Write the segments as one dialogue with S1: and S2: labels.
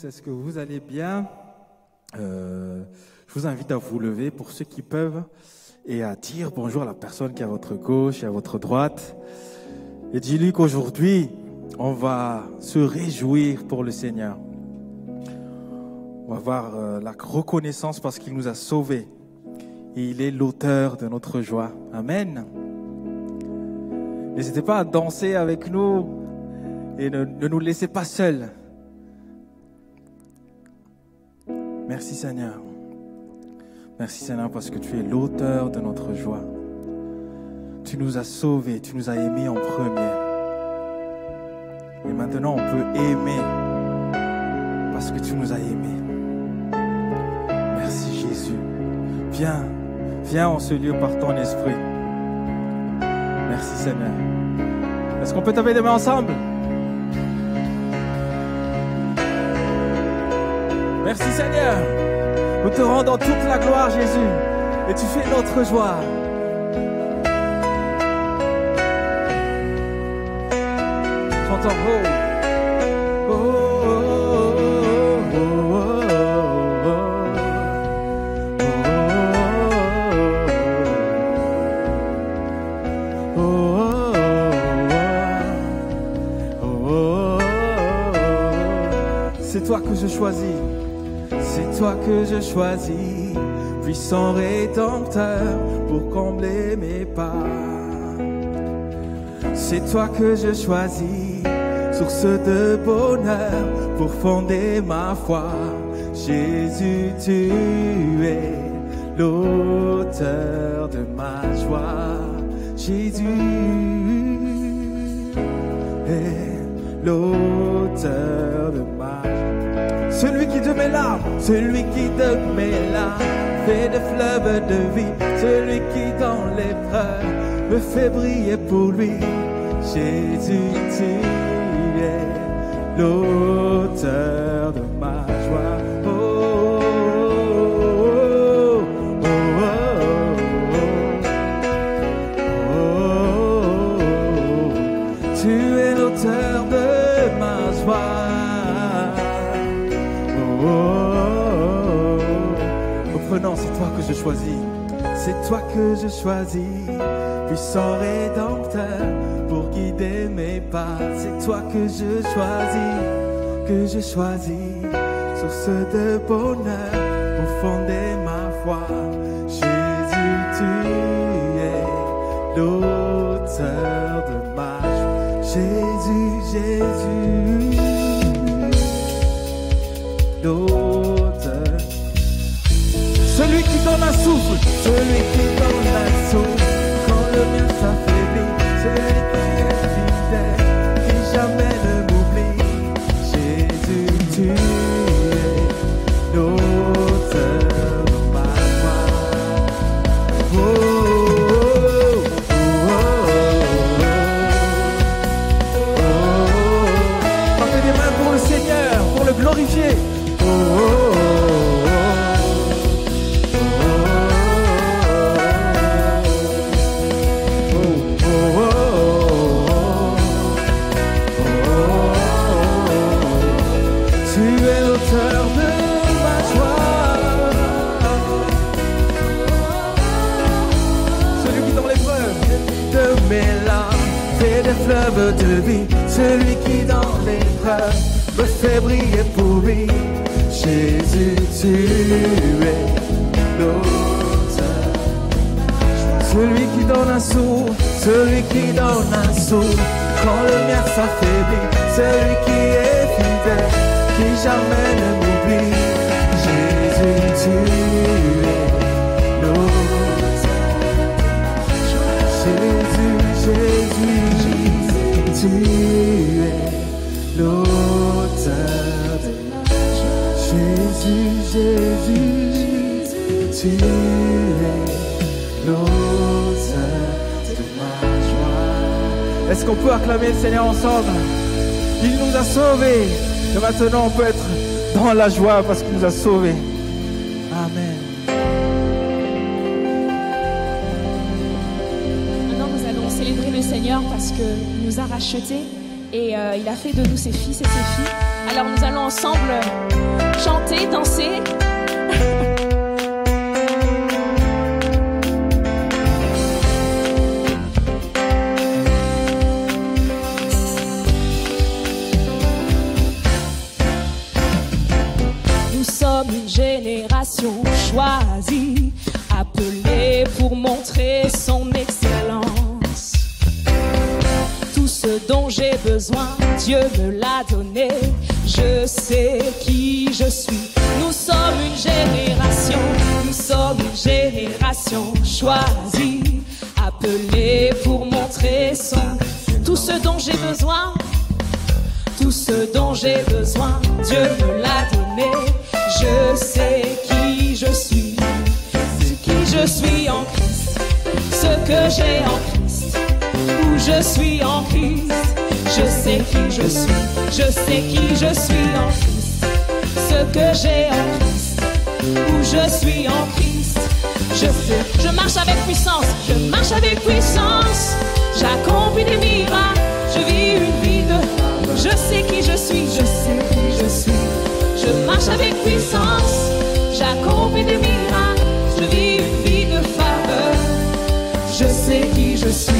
S1: Est-ce que vous allez bien? Je vous invite à vous lever pour ceux qui peuvent et à dire bonjour à la personne qui est à votre gauche et à votre droite. Et dis-lui qu'aujourd'hui, on va se réjouir pour le Seigneur. On va avoir la reconnaissance parce qu'il nous a sauvés. Et il est l'auteur de notre joie. Amen. N'hésitez pas à danser avec nous et ne nous laissez pas seuls. Merci Seigneur. Merci Seigneur parce que tu es l'auteur de notre joie. Tu nous as sauvés, tu nous as aimés en premier. Et maintenant on peut aimer parce que tu nous as aimés. Merci Jésus. Viens en ce lieu par ton esprit. Merci Seigneur. Est-ce qu'on peut taper des mains ensemble? Merci Seigneur. Nous te rendons toute la gloire Jésus. Et tu fais notre joie. Chantons oh. C'est toi que je choisis. C'est toi que je choisis, puissant rédempteur, pour combler mes pas. C'est toi que je choisis, source de bonheur, pour fonder ma foi. Jésus, tu es l'auteur de ma joie. Jésus est l'auteur de ma joie. Celui qui de mes larmes, celui qui de mes larmes fait des fleuves de vie, celui qui dans l'épreuve me fait briller pour lui. Jésus, tu es l'auteur de ma joie. Oh, oh, oh, oh, oh, oh. Tu es l'auteur de ma joie. Reprenons, c'est toi que je choisis, c'est toi que je choisis, puissant rédempteur pour guider mes pas. C'est toi que je choisis, source de bonheur pour fonder ma foi. Jésus, tu es l'auteur de ma joie. Jésus, Jésus, l'auteur. Celui qui donne un souffle, celui qui donne un souffle, quand le mien s'affaiblit, celui qui est fidèle, qui jamais ne m'oublie. Jésus, tu es l'auteur de ma joie. Oh, oh, oh, oh, oh. Partez des mains pour le Seigneur, pour le glorifier. Oh, oh, oh. Fleuve de vie, celui qui dans l'épreuve me fait briller pour lui. Jésus, tu es l'auteur. Celui qui donne un souffle, celui qui donne un souffle, quand le mien s'affaiblit, celui qui est fidèle, qui jamais ne m'oublie. Jésus, tu es l'auteur. Jésus, Jésus, tu es l'auteur de ma joie. Jésus, Jésus, tu es l'auteur de ma joie. Est-ce qu'on peut acclamer le Seigneur ensemble? Il nous a sauvés. Et maintenant on peut être dans la joie parce qu'il nous a sauvés. Amen.
S2: Maintenant nous allons célébrer le Seigneur parce qu'il nous a rachetés et il a fait de nous ses fils et ses filles. Alors nous allons ensemble chanter, danser. Nous sommes une génération choisie, appelée pour montrer son excellence. Tout ce dont j'ai besoin, Dieu me l'a donné. Je sais qui je suis. Nous sommes une génération choisie, appelée pour montrer son. Tout ce dont j'ai besoin, tout ce dont j'ai besoin, Dieu me l'a donné. Je sais qui je suis, qui je suis en Christ, ce que j'ai en Christ, où je suis en Christ. Je sais qui je suis, je sais qui je suis en Christ, ce que j'ai en Christ, où je suis en Christ. Je sais, je marche avec puissance, je marche avec puissance, j'accomplis des miracles, je vis une vie de. Je sais qui je suis, je sais qui je suis, je marche avec puissance, j'accomplis des miracles, je vis une vie de faveur. Je sais qui je suis.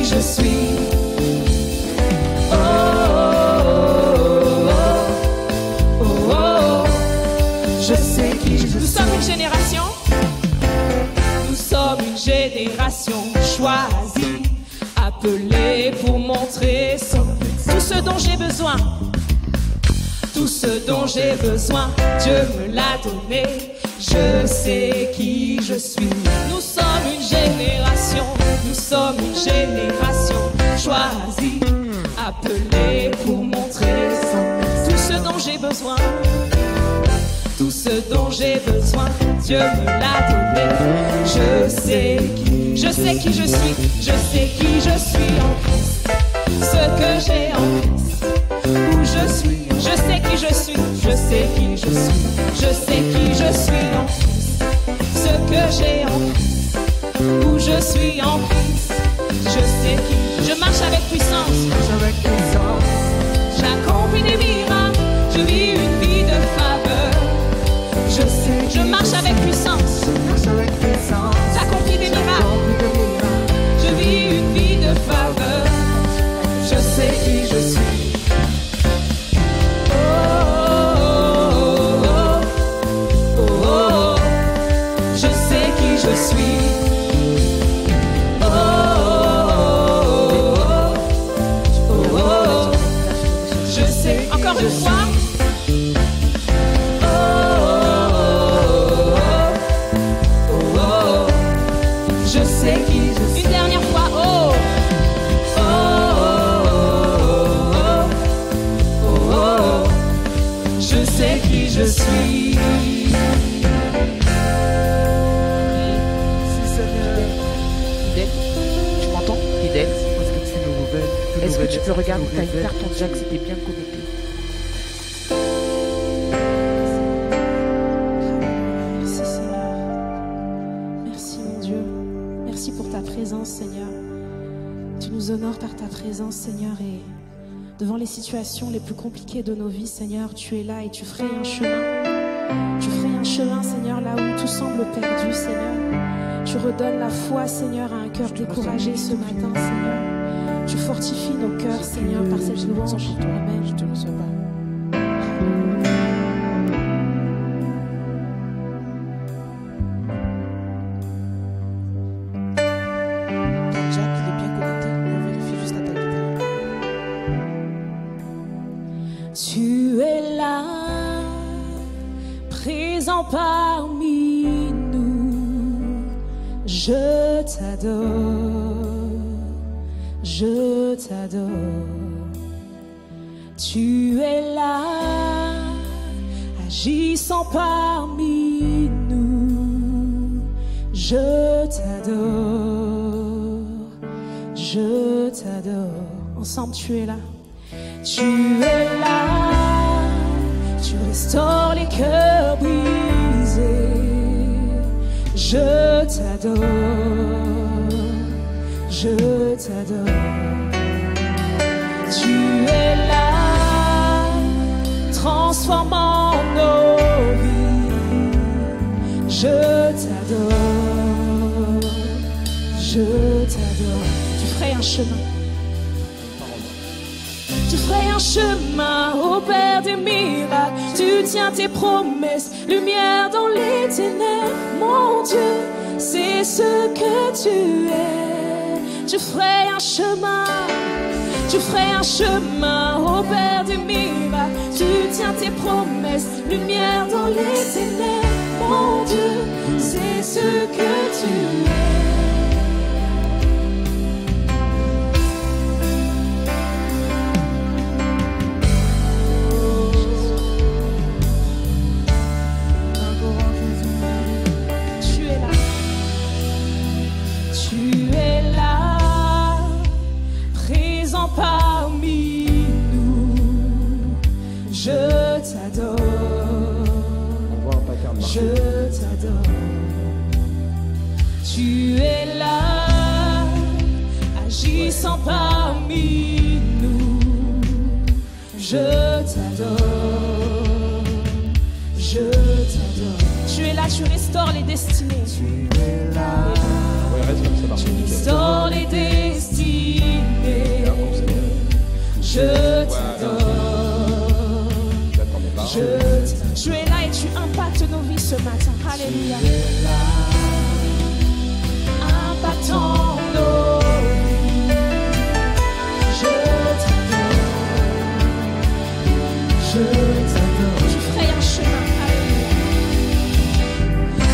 S2: Je suis. Je sais qui je suis. Nous sommes une génération. Nous sommes une génération choisie, appelée pour montrer son. Tout ce dont j'ai besoin, tout ce dont j'ai besoin, Dieu me l'a donné. Je sais qui je suis. Nous sommes une génération. Nous sommes une génération choisie, appelée pour montrer tout ce dont j'ai besoin. Tout ce dont j'ai besoin, Dieu me l'a donné. Je sais qui je suis, je sais qui je suis en Christ, ce que j'ai en Christ, où je suis. Je sais qui je suis, je sais qui je suis, je sais qui je suis en Christ, ce que j'ai en Christ, où je suis en Christ. Je sais qui je marche avec puissance, j'accomplis des miracles, je vis une vie de faveur. Je sais, je marche avec puissance, j'accomplis des miracles, je vis une vie de faveur. Je sais qui je suis. Je sais qui je suis. Je sais. Encore une fois. Je sais qui je suis. Une dernière fois. Je sais qui je suis.
S3: Tu m'entends? Fidèle. Est-ce que tu peux regarder ta carte en Jack, c'était bien connecté?
S2: Merci Seigneur. Merci mon Dieu. Merci pour ta présence Seigneur. Tu nous honores par ta présence Seigneur, et devant les situations les plus compliquées de nos vies Seigneur, tu es là et tu frayes un chemin. Tu frayes un chemin Seigneur là où tout semble perdu Seigneur. Tu redonnes la foi Seigneur à un cœur découragé ce matin Seigneur. Tu fortifies nos cœurs Seigneur par cette louange. Amen. Je te reçois pas.
S3: Jack, il est bien connecté. On vérifie juste à ta guitare.
S2: Tu es là, présent parmi nous. Je t'adore, je t'adore. Tu es là, agissant parmi nous. Je t'adore, je t'adore. Ensemble, tu es là. Tu es là, tu restaures les cœurs brisés. Je t'adore. je t'adore. Tu es là, transformant nos vies. Je t'adore, je t'adore. Tu ferais un chemin. Tu ferais un chemin au Père des miracles. Tu tiens tes promesses, lumière dans les ténèbres. Mon Dieu, c'est ce que tu es. Tu ferais un chemin. Tu ferais un chemin au Père des miracles. Tu tiens tes promesses, lumière dans les ténèbres. Mon Dieu, c'est ce que tu es. Parmi nous, je t'adore, je t'adore. Tu es là, agissant parmi nous, je t'adore, je t'adore. Tu es là, tu restaures les destinées. Tu es là, tu restaures les destinées. Je t'adore, tu es là et tu impactes nos vies ce matin. Alléluia. Impactant nos vies. Je t'adore, tu ferais un chemin. Alléluia.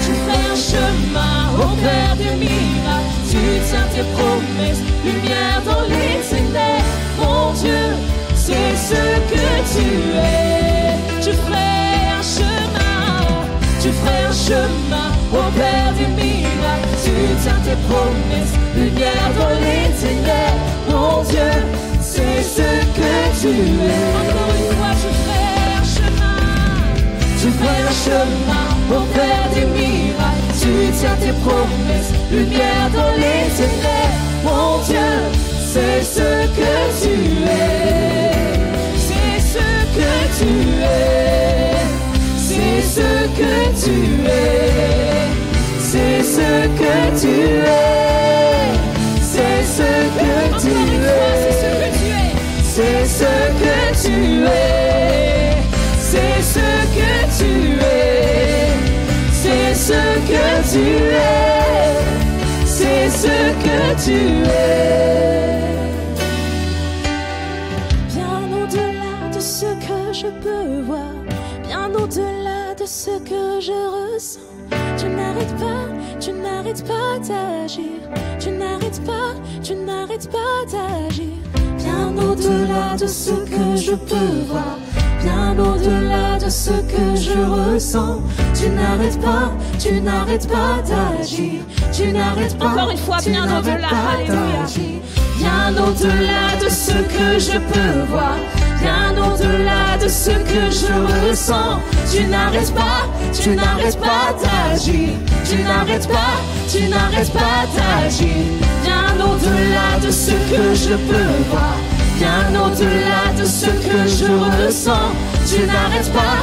S2: Tu ferais un chemin au Père des miracles. Tu tiens tes promesses, lumière dans les ténèbres. Mon Dieu, c'est ce que tu es. Tu ferais un chemin, tu ferais un chemin au Père des miracles. Tu tiens tes promesses, lumière dans les ténèbres. Mon Dieu, c'est ce que tu es. Encore une fois, tu ferais un chemin, tu ferais un chemin au Père des miracles. Tu tiens tes promesses, lumière dans les ténèbres. Mon Dieu, c'est ce que tu es, c'est ce que tu es, c'est ce que tu es, c'est ce que tu es, c'est ce que tu es, c'est ce que tu es, c'est ce que tu es, c'est ce que tu es, c'est ce que tu es. Je peux voir bien au-delà de ce que je ressens. Tu n'arrêtes pas d'agir. Tu n'arrêtes pas d'agir. Bien au-delà de ce que je peux voir, bien au-delà de ce que je ressens. Tu n'arrêtes pas d'agir. Tu n'arrêtes pas. Encore une fois, bien au-delà. Alléluia. Bien au-delà de ce que je peux voir, bien au-delà de ce que je ressens. Tu n'arrêtes pas d'agir. Tu n'arrêtes pas d'agir. Bien au-delà de ce que je peux voir, bien au-delà de ce que je ressens. Tu n'arrêtes pas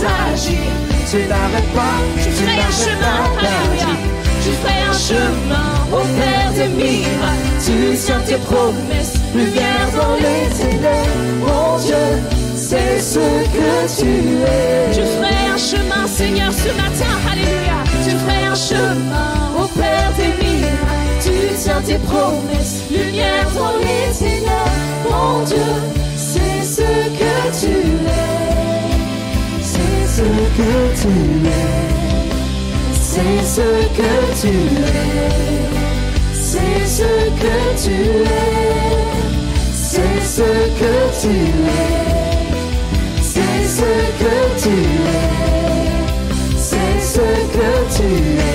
S2: d'agir. Tu n'arrêtes pas. Tu ferais un chemin, alléluia. Tu ferais un chemin au Père des miracles. Tu tiens tes promesses, lumière dans les ténèbres. Mon Dieu, c'est ce que tu es. Tu ferais un chemin, Seigneur, ce matin, alléluia. Tu ferais un chemin au Père des miracles. Tu tiens tes promesses, lumière dans les ténèbres. Mon Dieu, c'est ce que tu es. C'est ce que tu es. C'est ce que tu es. C'est ce que tu es. C'est ce que tu es. C'est ce que tu es. C'est ce que tu es.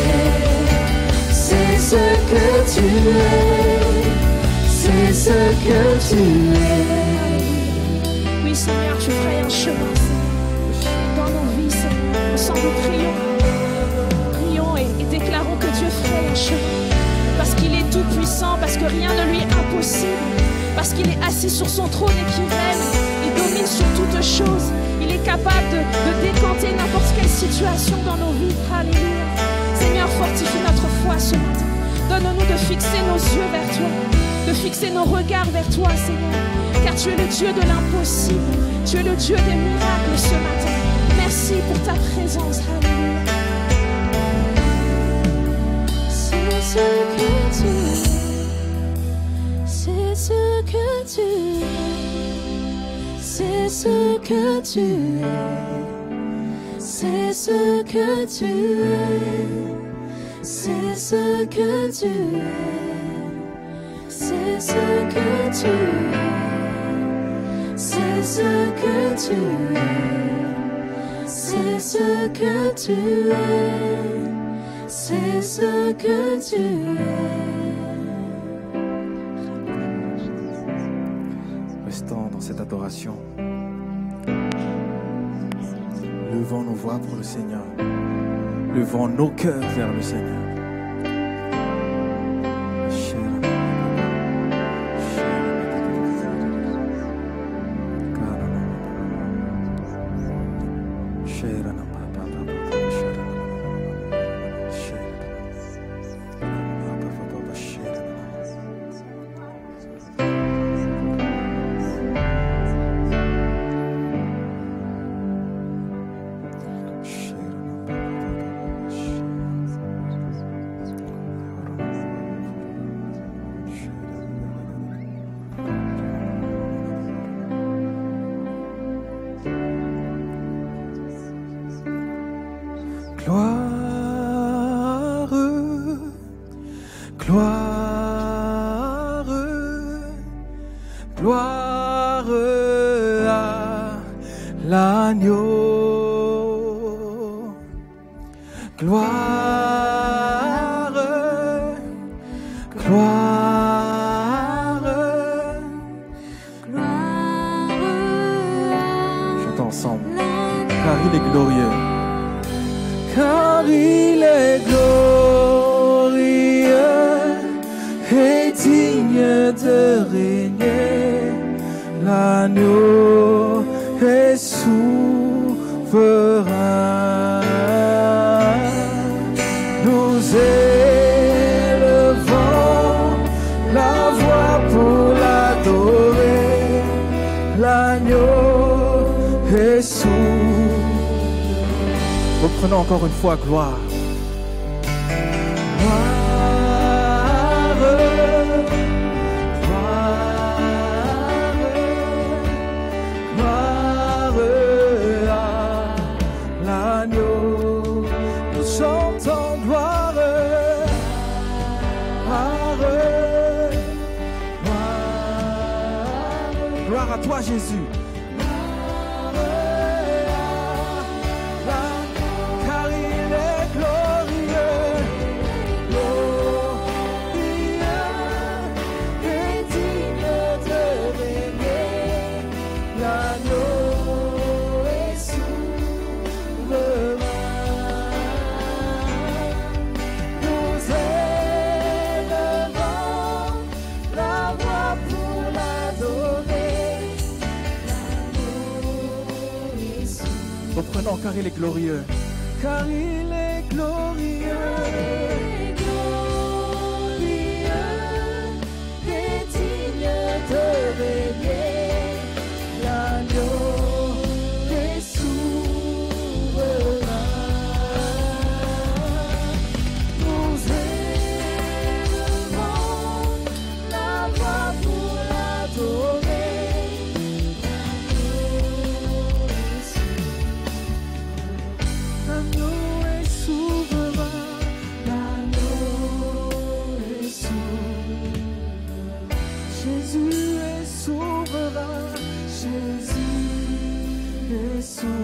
S2: C'est ce que tu es. C'est ce que tu es. Oui, Seigneur, tu ferais un chemin dans nos vies, Seigneur. Ensemble, prions et déclarons que Dieu ferait un chemin. Parce qu'il est tout-puissant, parce que rien ne lui est impossible, parce qu'il est assis sur son trône et qu'il règne, il domine sur toutes choses, il est capable de décanter n'importe quelle situation dans nos vies. Alléluia. Seigneur, fortifie notre foi ce matin. Donne-nous de fixer nos yeux vers toi, de fixer nos regards vers toi, Seigneur, car tu es le Dieu de l'impossible, tu es le Dieu des miracles ce matin. Merci pour ta présence. Alléluia. C'est ce que tu es, c'est ce que tu es, c'est ce que tu es, c'est ce que tu es. C'est ce que tu es, c'est ce que tu es, c'est ce que tu es, c'est ce que tu es, c'est ce que tu es.
S1: Restons dans cette adoration. Levons nos voix pour le Seigneur. Levons nos cœurs vers le Seigneur. Reprenons encore une fois gloire. Gloire à toi, Jésus. Reprenons car il est glorieux. Car il est glorieux. Et digne de régner. L'agneau est souverain. Nous élevons la voix pour l'adorer. L'agneau est souverain, l'agneau est souverain. Jésus est souverain, Jésus est souverain.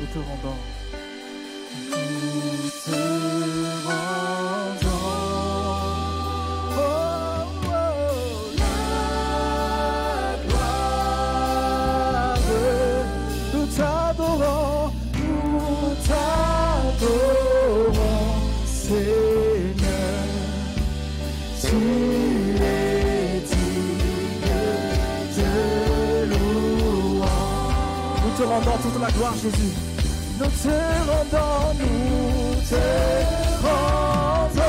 S1: Nous te rendons. Nous te rendons. Oh, oh, la gloire. Nous t'adorons, nous t'adorons. Tu es digne de louange. Nous te rendons toute la gloire, Jésus. Nous te rendons, nous te rendons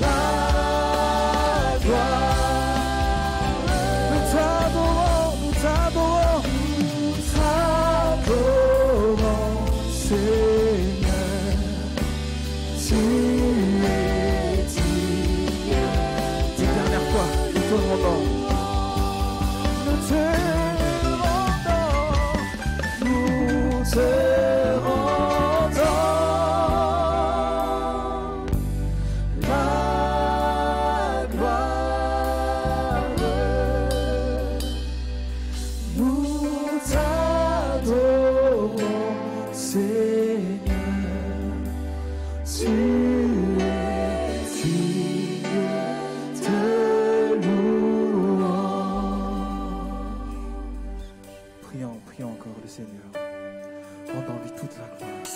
S1: la gloire. Nous t'adorons, nous t'adorons, nous t'adorons, Seigneur. Tu es digne. Une dernière fois, nous te rendons. Nous te rendons la gloire. Nous t'adorons, Seigneur. Tu es digne de louange. Prions encore le Seigneur. Rendons-lui toute la gloire.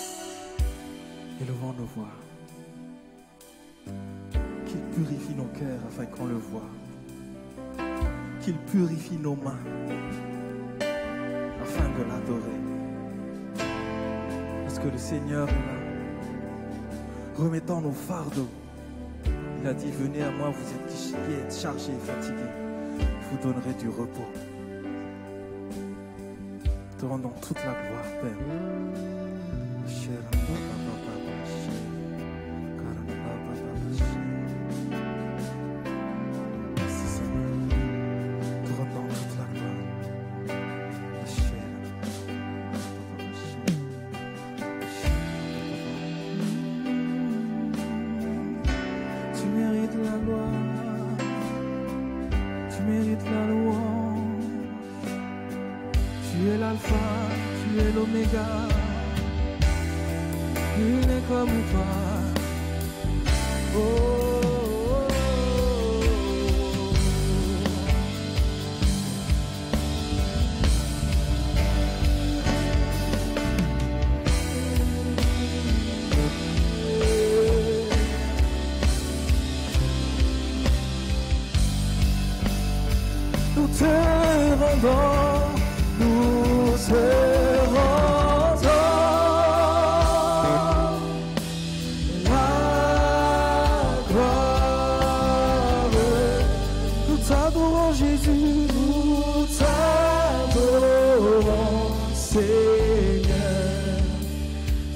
S1: Élevons nos voix. Qu'il purifie nos cœurs afin qu'on le voie. Qu'il purifie nos mains afin de l'adorer. Parce que le Seigneur est là. Remettons nos fardeaux. Il a dit, venez à moi, vous êtes chargés et fatigués. Je vous donnerai du repos. Te rendons toute la gloire, Père. Merci, Seigneur. Te rendons toute la gloire. Tu mérites la gloire. Tu mérites la louange. Tu es l'alpha, tu es l'oméga. Nul n'est comme toi. Oh, oh, nous te rendons. Nous te rendons la gloire. Nous t'adorons, Jésus. Nous t'adorons, Seigneur.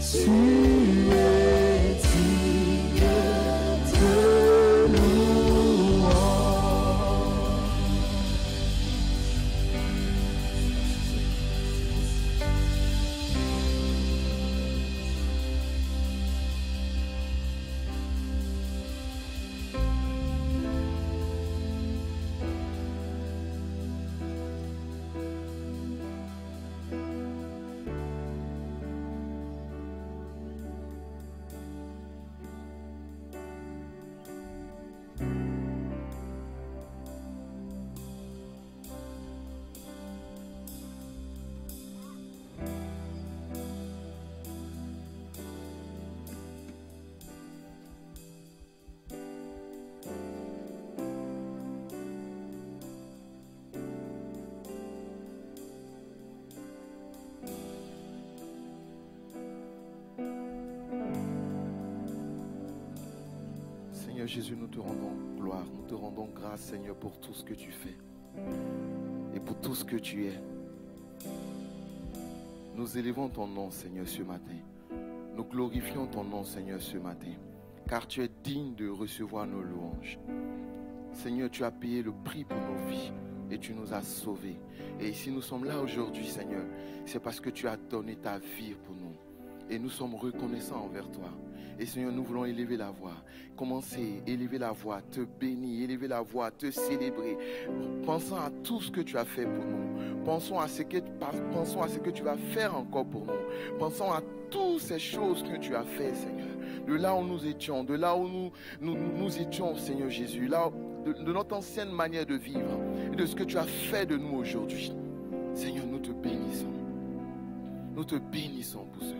S1: Tu es digne de louange.
S4: Seigneur Jésus, nous te rendons gloire, nous te rendons grâce, Seigneur, pour tout ce que tu fais et pour tout ce que tu es. Nous élevons ton nom, Seigneur, ce matin. Nous glorifions ton nom, Seigneur, ce matin, car tu es digne de recevoir nos louanges. Seigneur, tu as payé le prix pour nos vies et tu nous as sauvés. Et si nous sommes là aujourd'hui, Seigneur, c'est parce que tu as donné ta vie pour nous. Et nous sommes reconnaissants envers toi. Et Seigneur, nous voulons élever la voix. Commencer, élever la voix, te bénir, élever la voix, te célébrer. Pensons à tout ce que tu as fait pour nous. Pensons à ce que tu vas faire encore pour nous. Pensons à toutes ces choses que tu as fait, Seigneur. De là où nous étions, de là où nous étions, Seigneur Jésus. Là, de notre ancienne manière de vivre. Et de ce que tu as fait de nous aujourd'hui. Seigneur, nous te bénissons. Nous te bénissons pour cela.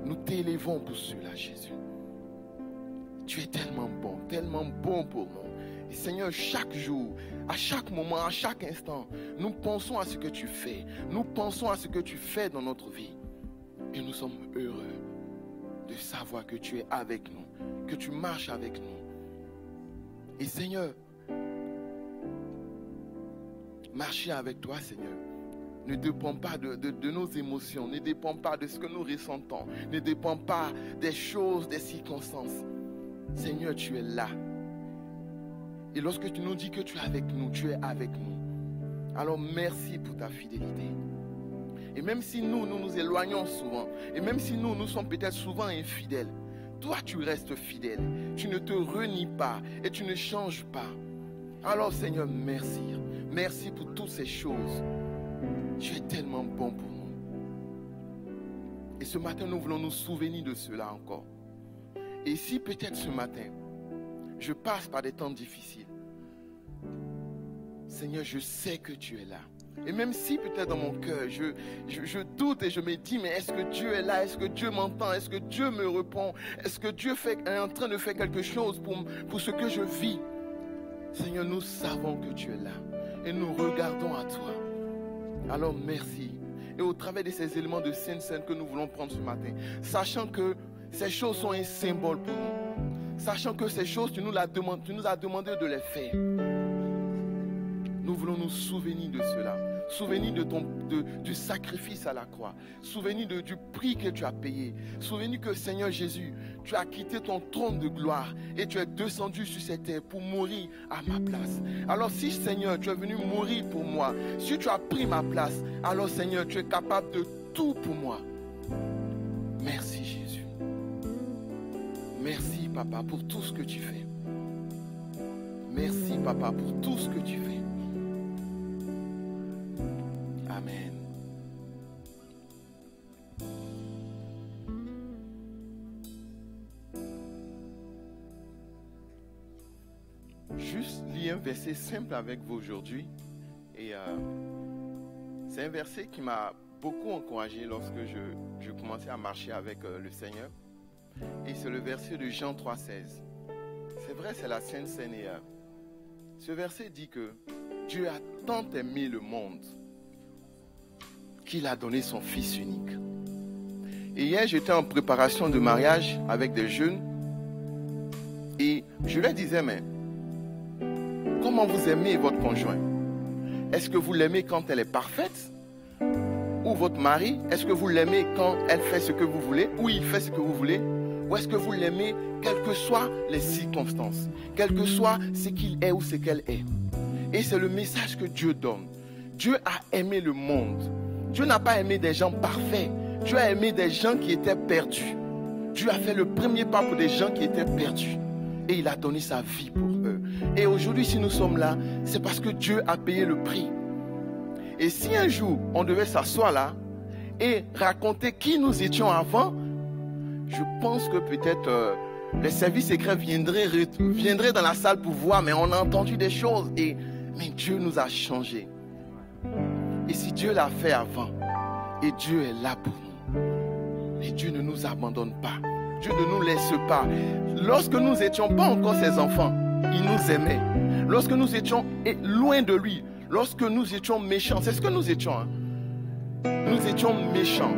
S4: Nous t'élevons pour cela, Jésus. Tu es tellement bon pour nous. Et Seigneur, chaque jour, à chaque moment, à chaque instant, nous pensons à ce que tu fais. Nous pensons à ce que tu fais dans notre vie. Et nous sommes heureux de savoir que tu es avec nous, que tu marches avec nous. Et Seigneur, marcher avec toi, Seigneur, ne dépend pas de nos émotions, ne dépend pas de ce que nous ressentons, ne dépend pas des choses, des circonstances. Seigneur, tu es là. Et lorsque tu nous dis que tu es avec nous, tu es avec nous. Alors merci pour ta fidélité. Et même si nous nous éloignons souvent, et même si nous sommes peut-être souvent infidèles, toi tu restes fidèle. Tu ne te renies pas et tu ne changes pas. Alors Seigneur, merci. Merci pour toutes ces choses. Tu es tellement bon pour nous. Et ce matin, nous voulons nous souvenir de cela encore. Et si peut-être ce matin, je passe par des temps difficiles, Seigneur, je sais que tu es là. Et même si peut-être dans mon cœur, je doute et je me dis, mais est-ce que Dieu est là? Est-ce que Dieu m'entend? Est-ce que Dieu me répond? Est-ce que Dieu est en train de faire quelque chose pour ce que je vis? Seigneur, nous savons que tu es là. Et nous regardons à toi. Alors merci. Et au travers de ces éléments de Sainte Seine que nous voulons prendre ce matin, sachant que ces choses sont un symbole pour nous, sachant que ces choses, tu nous as demandé de les faire, nous voulons nous souvenir de cela. Souvenir du sacrifice à la croix. Souvenir du prix que tu as payé. Souvenir que Seigneur Jésus, tu as quitté ton trône de gloire et tu es descendu sur cette terre pour mourir à ma place. Alors si Seigneur, tu es venu mourir pour moi, si tu as pris ma place, alors Seigneur, tu es capable de tout pour moi. Merci Jésus. Merci Papa pour tout ce que tu fais. Merci Papa pour tout ce que tu fais. Amen. Juste lire un verset simple avec vous aujourd'hui. Et c'est un verset qui m'a beaucoup encouragé lorsque je commençais à marcher avec le Seigneur. Et c'est le verset de Jean 3,16. C'est vrai, c'est la Sainte Seine. Et ce verset dit que Dieu a tant aimé le monde qu'il a donné son Fils unique. Et hier, j'étais en préparation de mariage avec des jeunes et je leur disais, mais comment vous aimez votre conjoint? Est-ce que vous l'aimez quand elle est parfaite? Ou votre mari, est-ce que vous l'aimez quand elle fait ce que vous voulez? Ou il fait ce que vous voulez? Ou est-ce que vous l'aimez quelles que soient les circonstances, quel que soit ce qu'il est ou ce qu'elle est? Et c'est le message que Dieu donne. Dieu a aimé le monde. Dieu n'a pas aimé des gens parfaits. Dieu a aimé des gens qui étaient perdus. Dieu a fait le premier pas pour des gens qui étaient perdus. Et il a donné sa vie pour eux. Et aujourd'hui, si nous sommes là, c'est parce que Dieu a payé le prix. Et si un jour, on devait s'asseoir là et raconter qui nous étions avant, je pense que peut-être les services secrets viendraient dans la salle pour voir, mais on a entendu des choses. Mais Dieu nous a changés. Et si Dieu l'a fait avant, et Dieu est là pour nous, et Dieu ne nous abandonne pas, Dieu ne nous laisse pas. Lorsque nous n'étions pas encore ses enfants, il nous aimait. Lorsque nous étions loin de lui, lorsque nous étions méchants, c'est ce que nous étions. Nous étions méchants,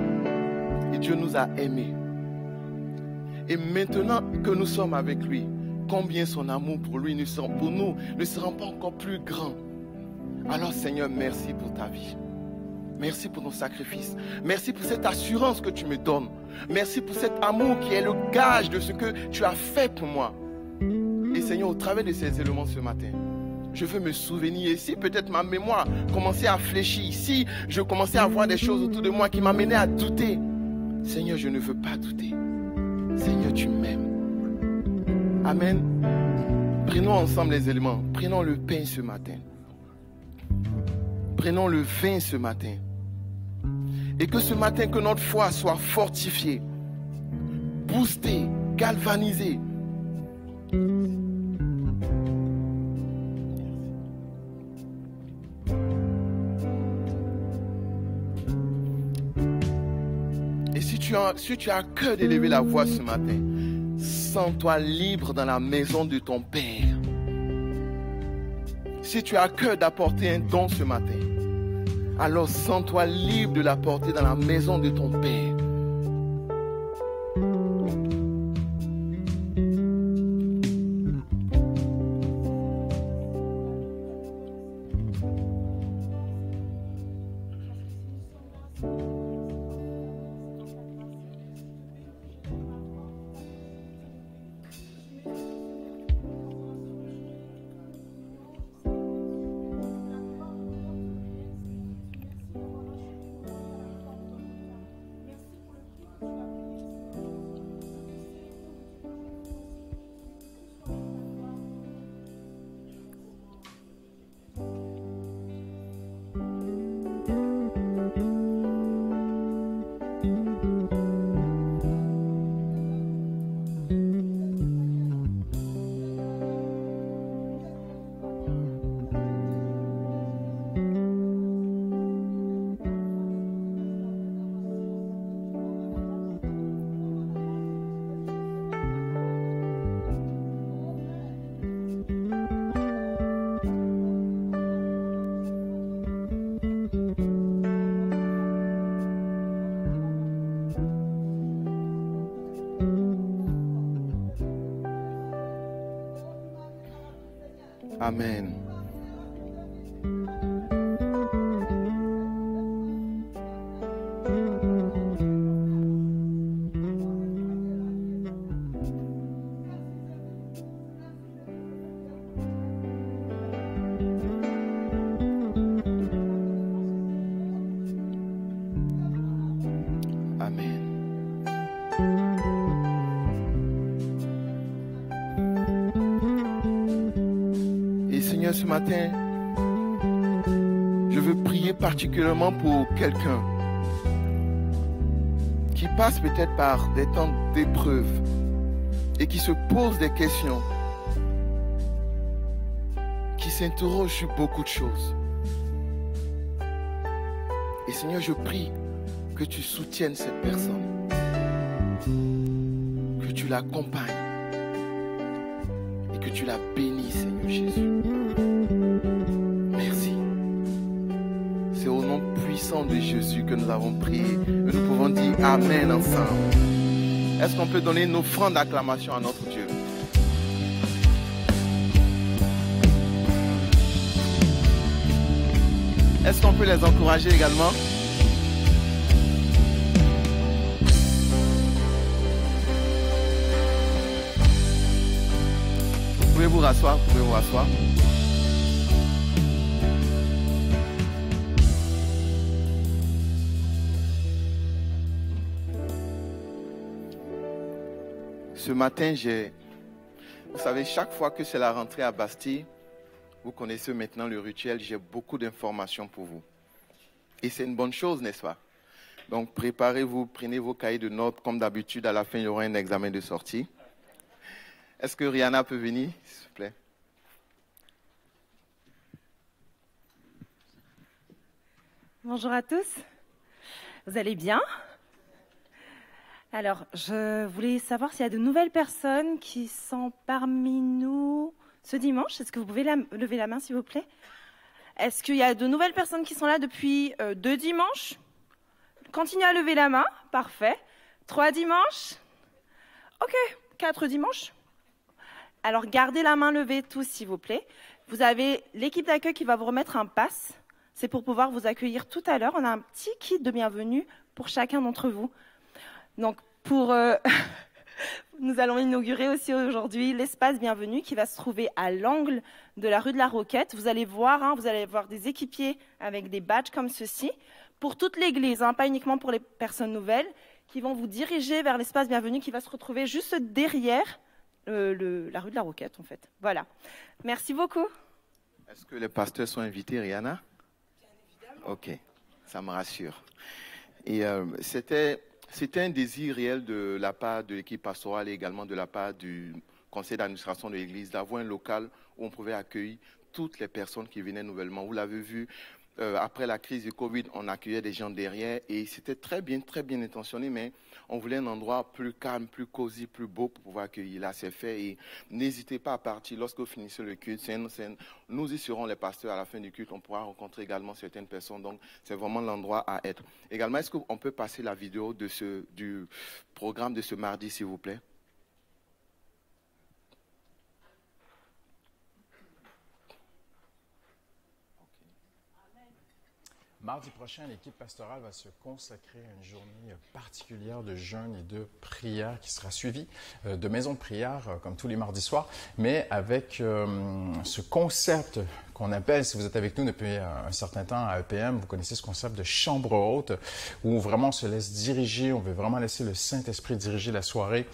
S4: et Dieu nous a aimés. Et maintenant que nous sommes avec lui, combien son amour pour lui pour nous ne sera pas encore plus grand. Alors Seigneur, merci pour ta vie. Merci pour ton sacrifice. Merci pour cette assurance que tu me donnes. Merci pour cet amour qui est le gage de ce que tu as fait pour moi. Et Seigneur, au travers de ces éléments ce matin, je veux me souvenir. Et si peut-être ma mémoire commençait à fléchir, si je commençais à voir des choses autour de moi qui m'amenaient à douter, Seigneur, je ne veux pas douter. Seigneur, tu m'aimes. Amen. Prenons ensemble les éléments. Prenons le pain ce matin. Prenons le vin ce matin. Et que ce matin, que notre foi soit fortifiée, boostée, galvanisée. Et si tu as à cœur d'élever la voix ce matin, Sens-toi libre dans la maison de ton Père. Si tu as à cœur d'apporter un don ce matin, alors sens-toi libre de l'apporter dans la maison de ton Père. Amen. Ce matin, je veux prier particulièrement pour quelqu'un qui passe peut-être par des temps d'épreuve et qui se pose des questions, qui s'interroge sur beaucoup de choses. Et Seigneur, je prie que tu soutiennes cette personne, que tu l'accompagnes et que tu la bénis, Seigneur Jésus. De Jésus que nous avons prié, et nous pouvons dire Amen ensemble. Est-ce qu'on peut donner une offrande d'acclamation à notre Dieu? Est-ce qu'on peut les encourager également? Vous pouvez vous rasseoir, vous pouvez vous rasseoir. Ce matin, vous savez, chaque fois que c'est la rentrée à Bastille, vous connaissez maintenant le rituel, j'ai beaucoup d'informations pour vous. Et c'est une bonne chose, n'est-ce pas? Donc, préparez-vous, prenez vos cahiers de notes. Comme d'habitude, à la fin, il y aura un examen de sortie. Est-ce que Rihanna peut venir, s'il vous plaît?
S5: Bonjour à tous. Vous allez bien? Alors, je voulais savoir s'il y a de nouvelles personnes qui sont parmi nous ce dimanche. Est-ce que vous pouvez lever la main, s'il vous plaît? Est-ce qu'il y a de nouvelles personnes qui sont là depuis 2 dimanches? Continuez à lever la main. Parfait. 3 dimanches? OK. 4 dimanches? Alors, gardez la main levée tous, s'il vous plaît. Vous avez l'équipe d'accueil qui va vous remettre un pass. C'est pour pouvoir vous accueillir tout à l'heure. On a un petit kit de bienvenue pour chacun d'entre vous. Donc, nous allons inaugurer aussi aujourd'hui l'espace bienvenue qui va se trouver à l'angle de la rue de la Roquette. Vous allez voir, vous allez voir des équipiers avec des badges comme ceci pour toute l'église, pas uniquement pour les personnes nouvelles, qui vont vous diriger vers l'espace bienvenue qui va se retrouver juste derrière la rue de la Roquette, en fait. Voilà. Merci beaucoup.
S4: Est-ce que les pasteurs sont invités, Rihanna? Bien évidemment. OK, ça me rassure. Et c'était un désir réel de la part de l'équipe pastorale et également de la part du conseil d'administration de l'église d'avoir un local où on pouvait accueillir toutes les personnes qui venaient nouvellement. Vous l'avez vu, après la crise du Covid, on accueillait des gens derrière et c'était très bien intentionné, mais on voulait un endroit plus calme, plus cosy, plus beau pour pouvoir accueillir. Là, c'est fait et n'hésitez pas à partir lorsque vous finissez le culte. Nous y serons les pasteurs à la fin du culte. On pourra rencontrer également certaines personnes. Donc, c'est vraiment l'endroit à être. Également, est-ce qu'on peut passer la vidéo du programme de ce mardi, s'il vous plaît?
S6: Mardi prochain, l'équipe pastorale va se consacrer à une journée particulière de jeûne et de prière qui sera suivie de maisons de prière comme tous les mardis soirs, mais avec ce concept qu'on appelle, si vous êtes avec nous depuis un certain temps à EPM, vous connaissez ce concept de chambre haute, où vraiment on se laisse diriger, on veut vraiment laisser le Saint-Esprit diriger la soirée.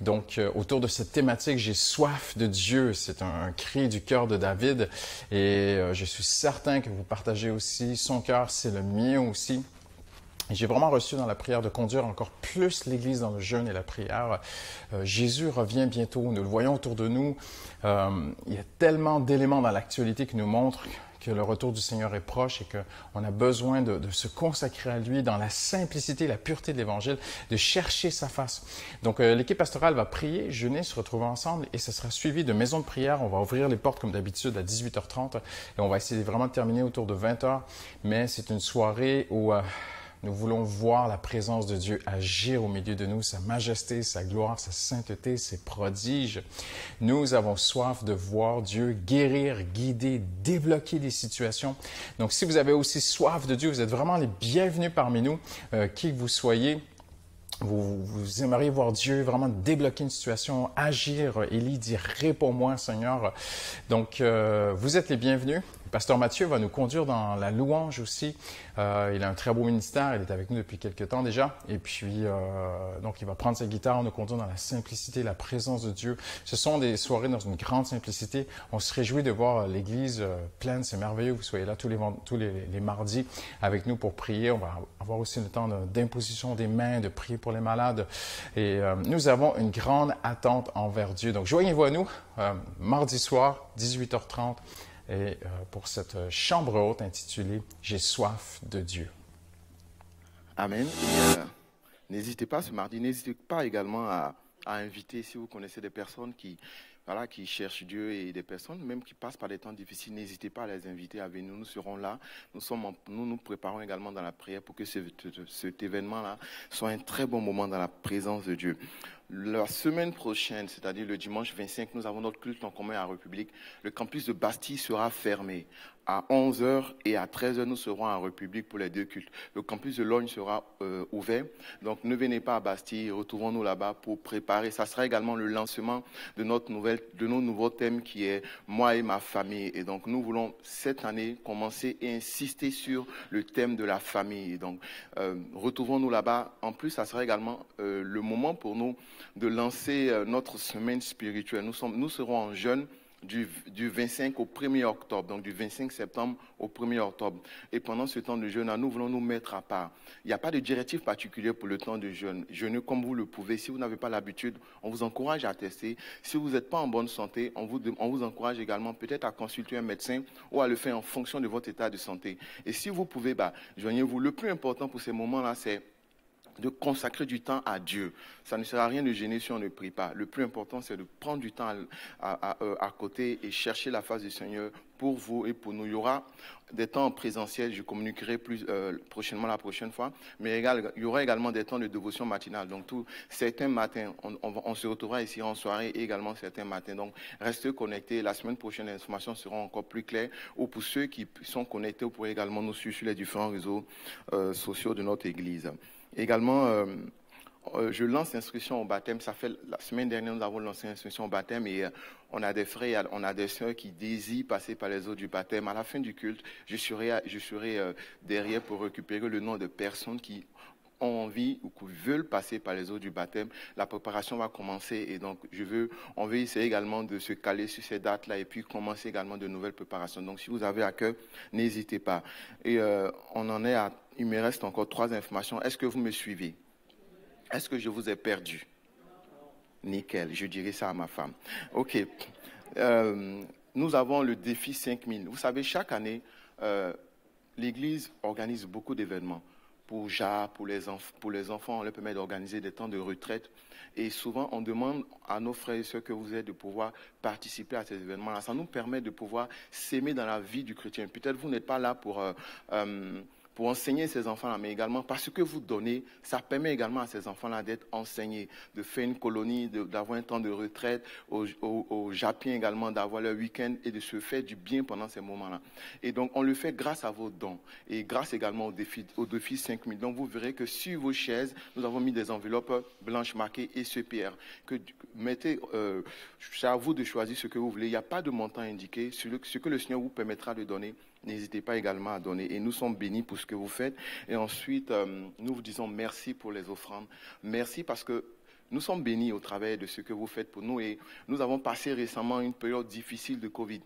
S6: Donc, autour de cette thématique, j'ai soif de Dieu, c'est un cri du cœur de David, et je suis certain que vous partagez aussi son cœur, c'est le mien aussi. J'ai vraiment reçu dans la prière de conduire encore plus l'Église dans le jeûne et la prière. Jésus revient bientôt, nous le voyons autour de nous. Il y a tellement d'éléments dans l'actualité qui nous montrent que le retour du Seigneur est proche et qu'on a besoin de se consacrer à lui dans la simplicité, la pureté de l'Évangile, de chercher sa face. Donc, l'équipe pastorale va prier, jeûner, se retrouver ensemble et ce sera suivi de maisons de prière. On va ouvrir les portes comme d'habitude à 18h30 et on va essayer vraiment de terminer autour de 20h. Mais c'est une soirée où nous voulons voir la présence de Dieu agir au milieu de nous, sa majesté, sa gloire, sa sainteté, ses prodiges. Nous avons soif de voir Dieu guérir, guider, débloquer des situations. Donc, si vous avez aussi soif de Dieu, vous êtes vraiment les bienvenus parmi nous, qui que vous soyez. Vous aimeriez voir Dieu vraiment débloquer une situation, agir. Élie dit « Réponds-moi, Seigneur ». Donc, vous êtes les bienvenus. Pasteur Mathieu va nous conduire dans la louange aussi. Il a un très beau ministère, il est avec nous depuis quelques temps déjà. Et puis, donc, il va prendre sa guitare, nous conduire dans la simplicité, la présence de Dieu. Ce sont des soirées dans une grande simplicité. On se réjouit de voir l'Église pleine, c'est merveilleux. Vous soyez là tous les mardis avec nous pour prier. On va avoir aussi le temps d'imposition des mains, de prier pour les malades. Et nous avons une grande attente envers Dieu. Donc, joignez-vous à nous mardi soir, 18h30. Et pour cette chambre haute intitulée « J'ai soif de Dieu ».
S4: Amen. N'hésitez pas ce mardi, n'hésitez pas également à inviter, si vous connaissez des personnes qui cherchent Dieu et des personnes même qui passent par des temps difficiles, n'hésitez pas à les inviter à venir. Nous serons là. Nous préparons également dans la prière pour que cet événement-là soit un très bon moment dans la présence de Dieu. La semaine prochaine, c'est-à-dire le dimanche 25, nous avons notre culte en commun à la République. Le campus de Bastille sera fermé. À 11h et à 13h, nous serons en République pour les deux cultes. Le campus de Logne sera ouvert. Donc, ne venez pas à Bastille. Retrouvons-nous là-bas pour préparer. Ça sera également le lancement de nos nouveaux thèmes qui est « Moi et ma famille ». Et donc, nous voulons cette année commencer et insister sur le thème de la famille. Et donc, retrouvons-nous là-bas. En plus, ça sera également le moment pour nous de lancer notre semaine spirituelle. Nous serons en jeûne du 25 au 1er octobre, donc du 25 septembre au 1er octobre. Et pendant ce temps de jeûne, nous voulons nous mettre à part. Il n'y a pas de directive particulière pour le temps de jeûne. Jeûnez comme vous le pouvez. Si vous n'avez pas l'habitude, on vous encourage à tester. Si vous n'êtes pas en bonne santé, on vous encourage également peut-être à consulter un médecin ou à le faire en fonction de votre état de santé. Et si vous pouvez, joignez-vous. Le plus important pour ces moments-là, c'est de consacrer du temps à Dieu. Ça ne sert à rien de gêner si on ne prie pas. Le plus important, c'est de prendre du temps à côté et chercher la face du Seigneur pour vous et pour nous. Il y aura des temps en présentiel, je communiquerai plus prochainement la prochaine fois, mais il y aura également des temps de dévotion matinale. Donc, certains matins, on se retrouvera ici en soirée et également certains matins. Donc, restez connectés. La semaine prochaine, les informations seront encore plus claires. Ou pour ceux qui sont connectés, vous pourrez également nous suivre sur les différents réseaux sociaux de notre Église. Également, je lance l'inscription au baptême. Ça fait la semaine dernière, nous avons lancé l'inscription au baptême et on a des frères, on a des sœurs qui désirent passer par les eaux du baptême. À la fin du culte, je serai derrière pour récupérer le nom de personnes qui ont envie ou qui veulent passer par les eaux du baptême. La préparation va commencer et donc on veut essayer également de se caler sur ces dates-là et puis commencer également de nouvelles préparations. Donc si vous avez à cœur, n'hésitez pas. Et il me reste encore 3 informations. Est-ce que vous me suivez? Est-ce que je vous ai perdu? Nickel, je dirai ça à ma femme. OK. Nous avons le défi 5000. Vous savez, chaque année, l'Église organise beaucoup d'événements. Pour les enfants, on leur permet d'organiser des temps de retraite. Et souvent, on demande à nos frères et sœurs que vous êtes de pouvoir participer à ces événements-là. Ça nous permet de pouvoir s'aimer dans la vie du chrétien. Peut-être vous n'êtes pas là pour enseigner ces enfants-là, mais également parce que vous donnez, ça permet également à ces enfants-là d'être enseignés, de faire une colonie, d'avoir un temps de retraite, aux Japiens également, d'avoir leur week-end et de se faire du bien pendant ces moments-là. Et donc, on le fait grâce à vos dons et grâce également au défi 5000. Donc, vous verrez que sur vos chaises, nous avons mis des enveloppes blanches marquées SEPR. C'est à vous de choisir ce que vous voulez. Il n'y a pas de montant indiqué. Ce que le Seigneur vous permettra de donner, n'hésitez pas également à donner. Et nous sommes bénis pour ce que vous faites. Et ensuite, nous vous disons merci pour les offrandes. Merci parce que nous sommes bénis au travers de ce que vous faites pour nous. Et nous avons passé récemment une période difficile de Covid.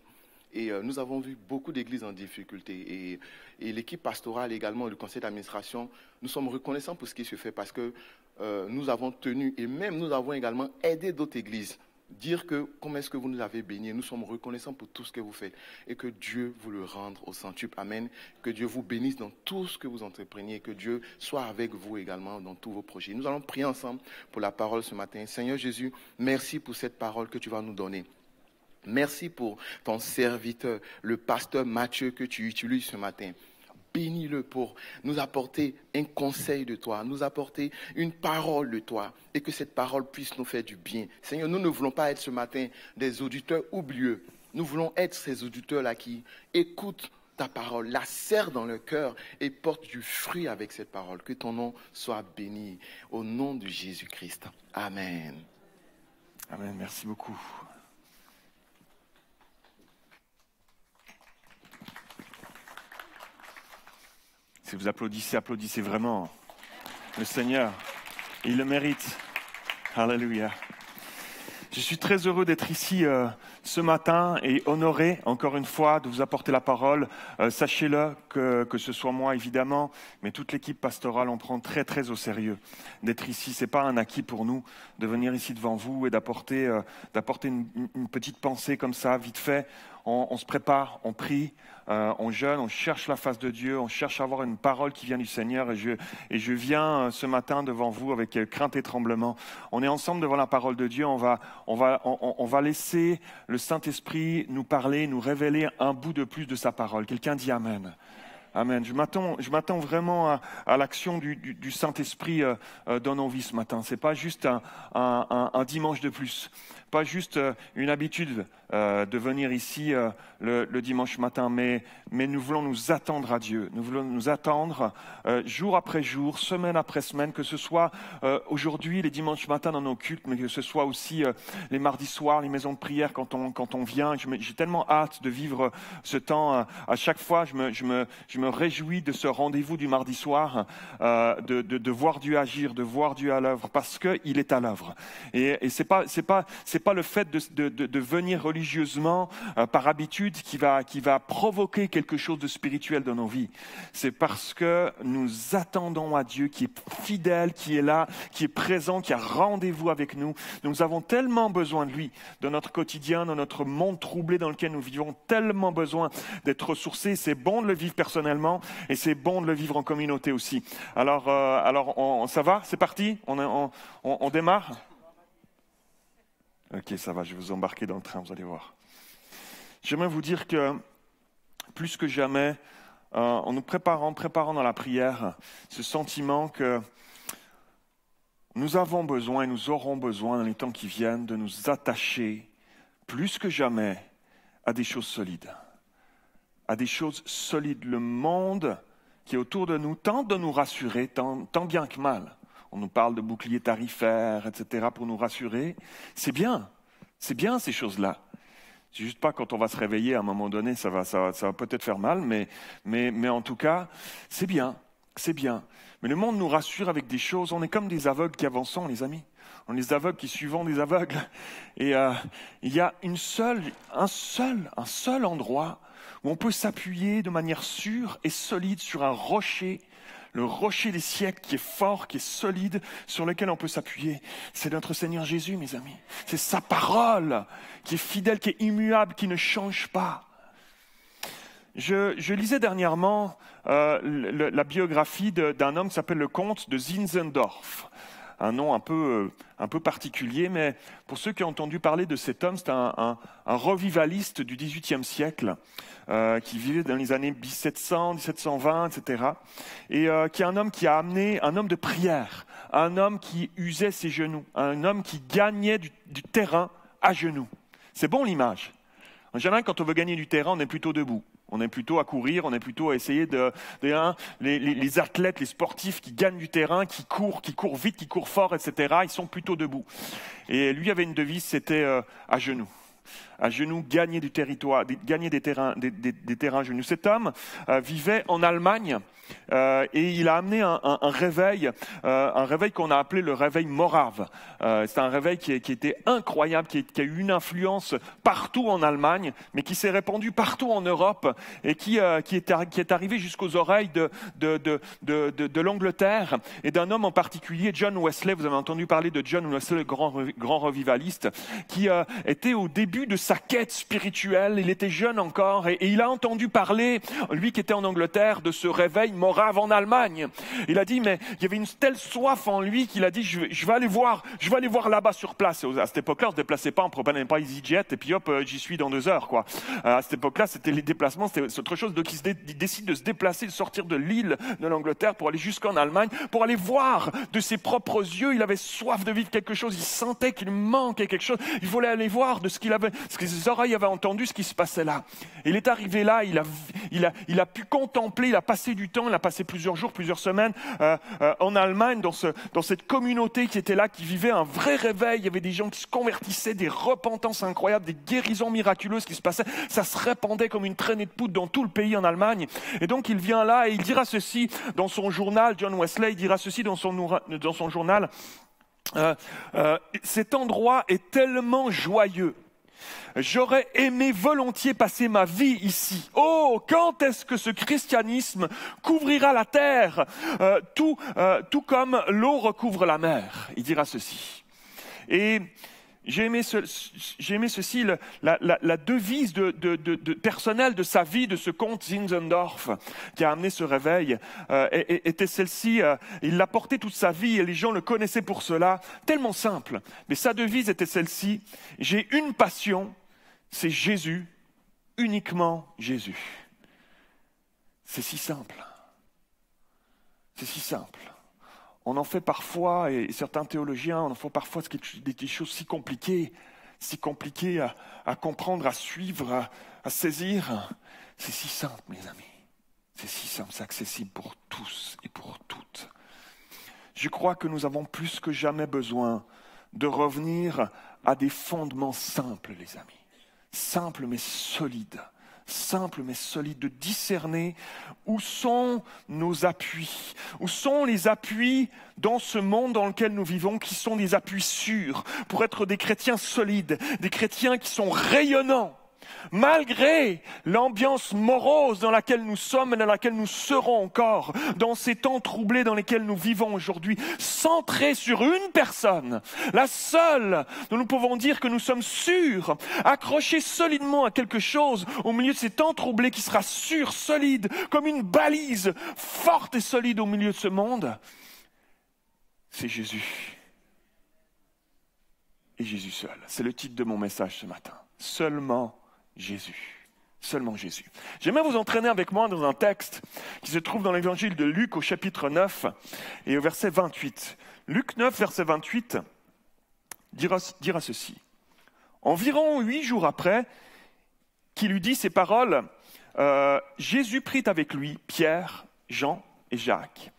S4: Et nous avons vu beaucoup d'églises en difficulté. Et l'équipe pastorale également, le conseil d'administration, nous sommes reconnaissants pour ce qui se fait parce que nous avons tenu et même nous avons également aidé d'autres églises. Dire que comment est-ce que vous nous avez bénis, nous sommes reconnaissants pour tout ce que vous faites et que Dieu vous le rende au centuple. Amen. Que Dieu vous bénisse dans tout ce que vous entreprenez et que Dieu soit avec vous également dans tous vos projets. Nous allons prier ensemble pour la parole ce matin. Seigneur Jésus, merci pour cette parole que tu vas nous donner. Merci pour ton serviteur, le pasteur Mathieu que tu utilises ce matin. Bénis-le pour nous apporter un conseil de toi, nous apporter une parole de toi et que cette parole puisse nous faire du bien. Seigneur, nous ne voulons pas être ce matin des auditeurs oublieux. Nous voulons être ces auditeurs-là qui écoutent ta parole, la serrent dans leur cœur et portent du fruit avec cette parole. Que ton nom soit béni au nom de Jésus-Christ. Amen.
S1: Amen, merci beaucoup. Si vous applaudissez, applaudissez vraiment. Le Seigneur, il le mérite. Alléluia. Je suis très heureux d'être ici ce matin et honoré, encore une fois, de vous apporter la parole. Sachez-le, que ce soit moi, évidemment, mais toute l'équipe pastorale, on prend très, très au sérieux d'être ici. Ce n'est pas un acquis pour nous de venir ici devant vous et d'apporter une petite pensée comme ça, vite fait. On se prépare, on prie, on jeûne, on cherche la face de Dieu, on cherche à avoir une parole qui vient du Seigneur. Et je viens ce matin devant vous avec crainte et tremblement. On est ensemble devant la parole de Dieu. On va laisser le Saint-Esprit nous parler, nous révéler un bout de plus de sa parole. Quelqu'un dit Amen. Amen. Je m'attends vraiment à l'action du Saint-Esprit dans nos vies ce matin. Ce n'est pas juste un dimanche de plus, pas juste une habitude de venir ici le dimanche matin, mais nous voulons nous attendre à Dieu. Nous voulons nous attendre jour après jour, semaine après semaine, que ce soit aujourd'hui, les dimanches matins dans nos cultes, mais que ce soit aussi les mardis soirs, les maisons de prière quand on vient. J'ai tellement hâte de vivre ce temps. À chaque fois, je me réjouis de ce rendez-vous du mardi soir, de voir Dieu agir, de voir Dieu à l'œuvre, parce qu'il est à l'œuvre. Et c'est pas le fait de venir religieusement par habitude qui va provoquer quelque chose de spirituel dans nos vies. C'est parce que nous attendons à Dieu qui est fidèle, qui est là, qui est présent, qui a rendez-vous avec nous. Nous avons tellement besoin de lui dans notre quotidien, dans notre monde troublé dans lequel nous vivons, tellement besoin d'être ressourcés. C'est bon de le vivre personnellement et c'est bon de le vivre en communauté aussi. Alors ça va? C'est parti? On démarre? Ok, ça va, je vais vous embarquer dans le train, vous allez voir. J'aimerais vous dire que, plus que jamais, en nous préparant dans la prière, ce sentiment que nous avons besoin et nous aurons besoin dans les temps qui viennent de nous attacher, plus que jamais, à des choses solides. À des choses solides. Le monde qui est autour de nous tente de nous rassurer, tant bien que mal. On nous parle de boucliers tarifaires, etc., pour nous rassurer. C'est bien ces choses-là. C'est juste pas quand on va se réveiller à un moment donné, ça va peut-être faire mal, mais en tout cas, c'est bien. Mais le monde nous rassure avec des choses. On est comme des aveugles qui avançons, les amis. On est des aveugles qui suivons des aveugles. Et il y a un seul endroit où on peut s'appuyer de manière sûre et solide sur un rocher. Le rocher des siècles qui est fort, qui est solide, sur lequel on peut s'appuyer. C'est notre Seigneur Jésus, mes amis. C'est sa parole qui est fidèle, qui est immuable, qui ne change pas.
S7: Je lisais dernièrement la biographie d'un homme qui s'appelle le comte de Zinzendorf. Un nom un peu particulier, mais pour ceux qui ont entendu parler de cet homme, c'est un revivaliste du XVIIIe siècle qui vivait dans les années 1700, 1720, etc. Et qui est un homme qui a amené un homme de prière, un homme qui usait ses genoux, un homme qui gagnait du terrain à genoux. C'est bon l'image. En général, quand on veut gagner du terrain, on est plutôt debout. On est plutôt à courir, on est plutôt à essayer les athlètes, les sportifs qui gagnent du terrain, qui courent vite, qui courent fort, etc. Ils sont plutôt debout. Et lui avait une devise, c'était à genoux. À genoux, gagner du territoire, gagner des terrains à genoux. Cet homme vivait en Allemagne et il a amené un réveil qu'on a appelé le réveil morave. C'est un réveil qui était incroyable, qui a eu une influence partout en Allemagne, mais qui s'est répandu partout en Europe et qui est arrivé jusqu'aux oreilles de l'Angleterre et d'un homme en particulier, John Wesley. Vous avez entendu parler de John Wesley, le grand revivaliste, qui était au début de sa quête spirituelle. Il était jeune encore et il a entendu parler, lui qui était en Angleterre, de ce réveil morave en Allemagne. Il a dit, mais il y avait une telle soif en lui qu'il a dit, je vais aller voir là-bas sur place. À cette époque-là, on ne se déplaçait pas, on ne prenait pas EasyJet et puis hop, j'y suis dans 2 heures, quoi. À cette époque-là, c'était les déplacements, c'était autre chose. Donc il décide de se déplacer, de sortir de l'île de l'Angleterre pour aller jusqu'en Allemagne, pour aller voir de ses propres yeux. Il avait soif de vivre quelque chose, il sentait qu'il manquait quelque chose. Il voulait aller voir de ce que ses oreilles avaient entendu, ce qui se passait là. Et il est arrivé là, il a pu contempler, il a passé du temps, il a passé plusieurs jours, plusieurs semaines en Allemagne, dans cette communauté qui était là, qui vivait un vrai réveil. Il y avait des gens qui se convertissaient, des repentances incroyables, des guérisons miraculeuses qui se passaient. Ça se répandait comme une traînée de poudre dans tout le pays en Allemagne. Et donc il vient là et il dira ceci dans son journal, John Wesley, il dira ceci dans son journal. Cet endroit est tellement joyeux. J'aurais aimé volontiers passer ma vie ici. Oh, quand est-ce que ce christianisme couvrira la terre, tout comme l'eau recouvre la mer. Il dira ceci. Et j'ai aimé ceci, la devise personnelle de sa vie, de ce comte Zinzendorf, qui a amené ce réveil, était celle-ci. Il l'a porté toute sa vie et les gens le connaissaient pour cela. Tellement simple. Mais sa devise était celle-ci. J'ai une passion, c'est Jésus, uniquement Jésus. C'est si simple. C'est si simple. On en fait parfois, et certains théologiens en font parfois des choses si compliquées à comprendre, à suivre, à saisir. C'est si simple, mes amis. C'est si simple, c'est accessible pour tous et pour toutes. Je crois que nous avons plus que jamais besoin de revenir à des fondements simples, les amis. Simples mais solides. Simple mais solide, de discerner où sont nos appuis, où sont les appuis dans ce monde dans lequel nous vivons, qui sont des appuis sûrs, pour être des chrétiens solides, des chrétiens qui sont rayonnants, malgré l'ambiance morose dans laquelle nous sommes et dans laquelle nous serons encore, dans ces temps troublés dans lesquels nous vivons aujourd'hui, centrés sur une personne, la seule dont nous pouvons dire que nous sommes sûrs, accrochés solidement à quelque chose au milieu de ces temps troublés qui sera sûr, solide, comme une balise forte et solide au milieu de ce monde, c'est Jésus. Et Jésus seul. C'est le titre de mon message ce matin. Seulement Jésus. Seulement Jésus. J'aimerais vous entraîner avec moi dans un texte qui se trouve dans l'évangile de Luc au chapitre 9 et au verset 28. Luc 9, verset 28 dira ceci. Environ 8 jours après qu'il eut dit ces paroles, Jésus prit avec lui Pierre, Jean et Jacques.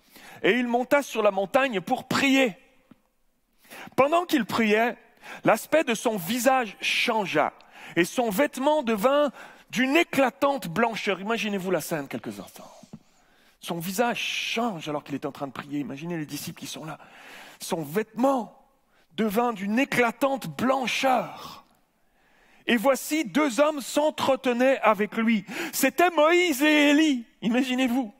S7: Et il monta sur la montagne pour prier. Pendant qu'il priait, l'aspect de son visage changea et son vêtement devint d'une éclatante blancheur. Imaginez-vous la scène quelques instants. Son visage change alors qu'il est en train de prier. Imaginez les disciples qui sont là. Son vêtement devint d'une éclatante blancheur. Et voici 2 hommes s'entretenaient avec lui. C'était Moïse et Élie, imaginez-vous,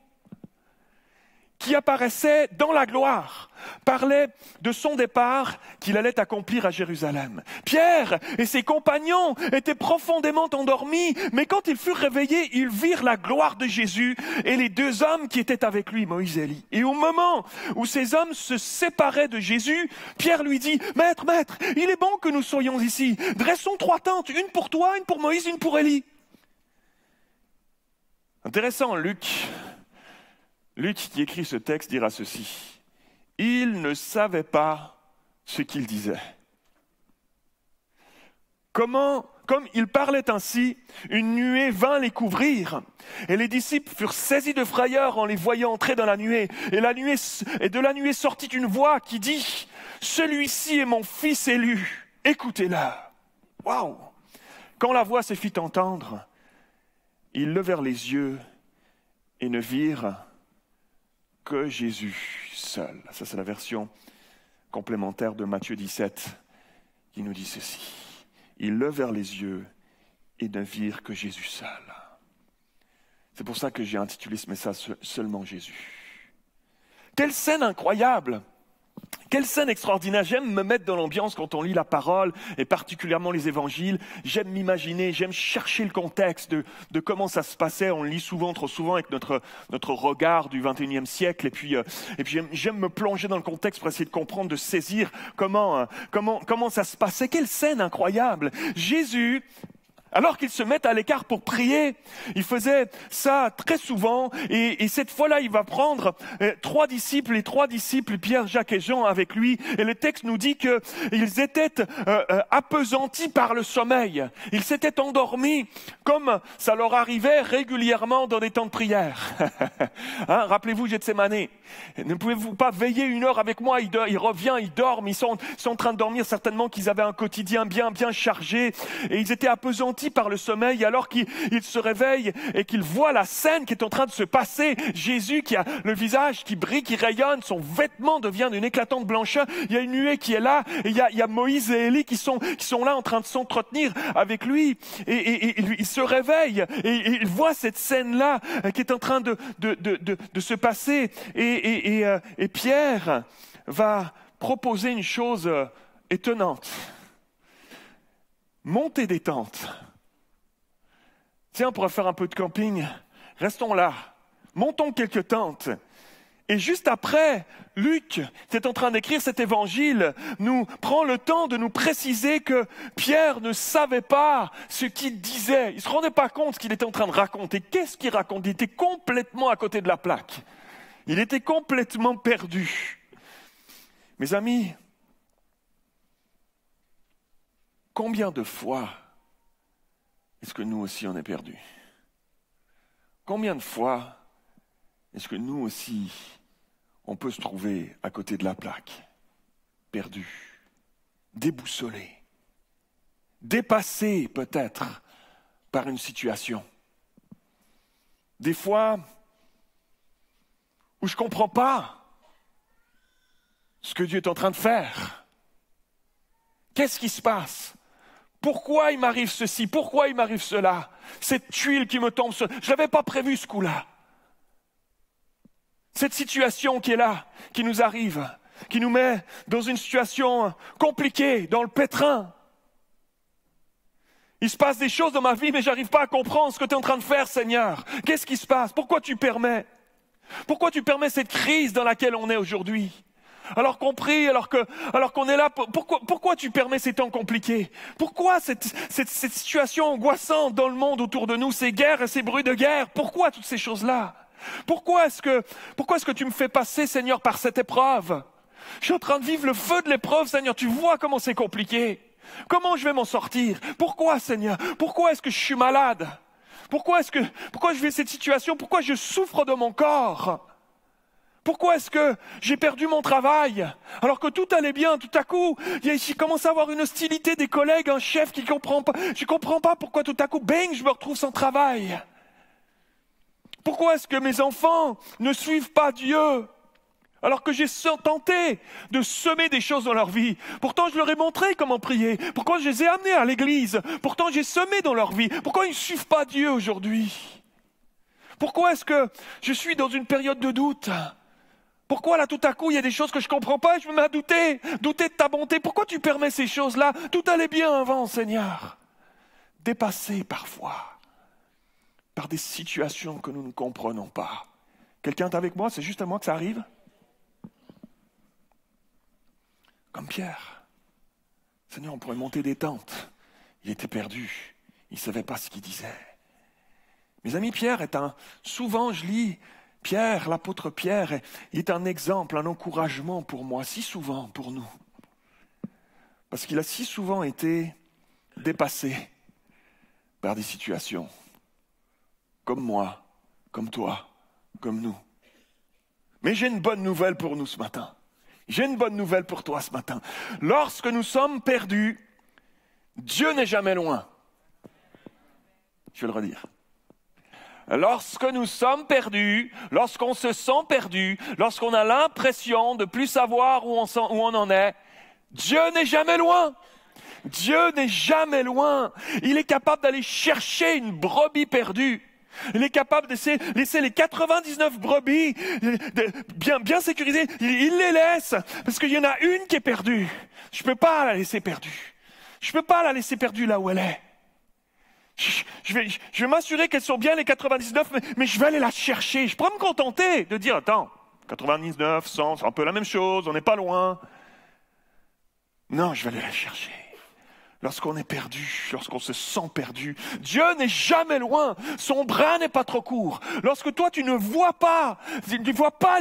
S7: qui apparaissait dans la gloire, parlait de son départ qu'il allait accomplir à Jérusalem. Pierre et ses compagnons étaient profondément endormis, mais quand ils furent réveillés, ils virent la gloire de Jésus et les deux hommes qui étaient avec lui, Moïse et Élie. Et au moment où ces hommes se séparaient de Jésus, Pierre lui dit, « Maître, maître, il est bon que nous soyons ici. Dressons 3 tentes, une pour toi, une pour Moïse, une pour Élie. » Intéressant, Luc qui écrit ce texte dira ceci. Il ne savait pas ce qu'il disait. Comme il parlait ainsi, une nuée vint les couvrir. Et les disciples furent saisis de frayeur en les voyant entrer dans la nuée. Et de la nuée sortit une voix qui dit, « Celui-ci est mon fils élu, écoutez-la. » Waouh! Quand la voix se fit entendre, ils levèrent les yeux et ne virent que Jésus seul. Ça, c'est la version complémentaire de Matthieu 17 qui nous dit ceci. Ils levèrent les yeux et ne virent que Jésus seul. C'est pour ça que j'ai intitulé ce message « Seulement Jésus ». Quelle scène incroyable! Quelle scène extraordinaire. J'aime me mettre dans l'ambiance quand on lit la parole, et particulièrement les évangiles. J'aime m'imaginer, j'aime chercher le contexte de comment ça se passait. On le lit souvent, trop souvent, avec notre regard du 21e siècle. Et puis j'aime me plonger dans le contexte pour essayer de comprendre, de saisir comment ça se passait. Quelle scène incroyable. Jésus, alors qu'ils se mettent à l'écart pour prier, il faisait ça très souvent, et cette fois-là, il va prendre 3 disciples, les 3 disciples, Pierre, Jacques et Jean, avec lui, et le texte nous dit qu'ils étaient appesantis par le sommeil. Ils s'étaient endormis, comme ça leur arrivait régulièrement dans des temps de prière. Rappelez-vous Gethsémané. Ne pouvez-vous pas veiller 1 heure avec moi? Il revient, ils dorment, ils sont en train de dormir, certainement qu'ils avaient un quotidien bien chargé, et ils étaient appesantis par le sommeil, alors qu'ils se réveillent et qu'ils voient la scène qui est en train de se passer. Jésus qui a le visage qui brille, qui rayonne, son vêtement devient d'une éclatante blancheur. Il y a une nuée qui est là, et il y a Moïse et Élie qui sont là en train de s'entretenir avec lui. Et il se réveille et il voit cette scène-là qui est en train de se passer. Et Pierre va proposer une chose étonnante. Monter des tentes. Tiens, on pourrait faire un peu de camping. Restons là. Montons quelques tentes. Et juste après, Luc, qui est en train d'écrire cet évangile, nous prend le temps de nous préciser que Pierre ne savait pas ce qu'il disait. Il ne se rendait pas compte ce qu'il était en train de raconter. Qu'est-ce qu'il raconte? Il était complètement à côté de la plaque. Il était complètement perdu. Mes amis, combien de fois est-ce que nous aussi on est perdus? Combien de fois est-ce que nous aussi on peut se trouver à côté de la plaque, perdu, déboussolé, dépassé peut-être par une situation? Des fois où je ne comprends pas ce que Dieu est en train de faire. Qu'est-ce qui se passe? Pourquoi il m'arrive ceci? Pourquoi il m'arrive cela? Cette tuile qui me tombe sur... Je n'avais pas prévu ce coup-là. Cette situation qui est là, qui nous arrive, qui nous met dans une situation compliquée, dans le pétrin. Il se passe des choses dans ma vie, mais je n'arrive pas à comprendre ce que tu es en train de faire, Seigneur. Qu'est-ce qui se passe? Pourquoi tu permets? Pourquoi tu permets cette crise dans laquelle on est aujourd'hui? Alors qu'on prie, alors qu'on est là, pourquoi tu permets ces temps compliqués? Pourquoi cette situation angoissante dans le monde autour de nous, ces guerres et ces bruits de guerre? Pourquoi toutes ces choses-là? Pourquoi est-ce que tu me fais passer, Seigneur, par cette épreuve? Je suis en train de vivre le feu de l'épreuve, Seigneur. Tu vois comment c'est compliqué. Comment je vais m'en sortir? Pourquoi, Seigneur? Pourquoi est-ce que je suis malade? Pourquoi je vis cette situation? Pourquoi je souffre de mon corps? Pourquoi est-ce que j'ai perdu mon travail alors que tout allait bien? Tout à coup, il commence à avoir une hostilité des collègues, un chef qui comprend pas. Je comprends pas pourquoi tout à coup, bang, je me retrouve sans travail. Pourquoi est-ce que mes enfants ne suivent pas Dieu alors que j'ai tenté de semer des choses dans leur vie? Pourtant, je leur ai montré comment prier. Pourquoi je les ai amenés à l'église? Pourtant, j'ai semé dans leur vie. Pourquoi ils ne suivent pas Dieu aujourd'hui? Pourquoi est-ce que je suis dans une période de doute? Pourquoi là tout à coup il y a des choses que je ne comprends pas et je me mets à douter de ta bonté? Pourquoi tu permets ces choses-là? Tout allait bien avant, Seigneur. Dépassé parfois par des situations que nous ne comprenons pas. Quelqu'un est avec moi? C'est juste à moi que ça arrive? Comme Pierre. Seigneur, on pourrait monter des tentes. Il était perdu. Il ne savait pas ce qu'il disait. Mes amis, Pierre est souvent je lis Pierre, l'apôtre Pierre, il est un exemple, un encouragement pour moi, si souvent pour nous. Parce qu'il a si souvent été dépassé par des situations, comme moi, comme toi, comme nous. Mais j'ai une bonne nouvelle pour nous ce matin. J'ai une bonne nouvelle pour toi ce matin. Lorsque nous sommes perdus, Dieu n'est jamais loin. Je vais le redire. Lorsque nous sommes perdus, lorsqu'on se sent perdu, lorsqu'on a l'impression de ne plus savoir où on en est, Dieu n'est jamais loin. Dieu n'est jamais loin. Il est capable d'aller chercher une brebis perdue. Il est capable de laisser les 99 brebis bien sécurisées. Il les laisse parce qu'il y en a une qui est perdue. Je ne peux pas la laisser perdue. Je ne peux pas la laisser perdue là où elle est. Je vais m'assurer qu'elles sont bien les 99, mais je vais aller la chercher. Je pourrais me contenter de dire, attends, 99, 100, c'est un peu la même chose, on n'est pas loin. Non, je vais aller la chercher. Lorsqu'on est perdu, lorsqu'on se sent perdu, Dieu n'est jamais loin, son bras n'est pas trop court. Lorsque toi tu ne vois pas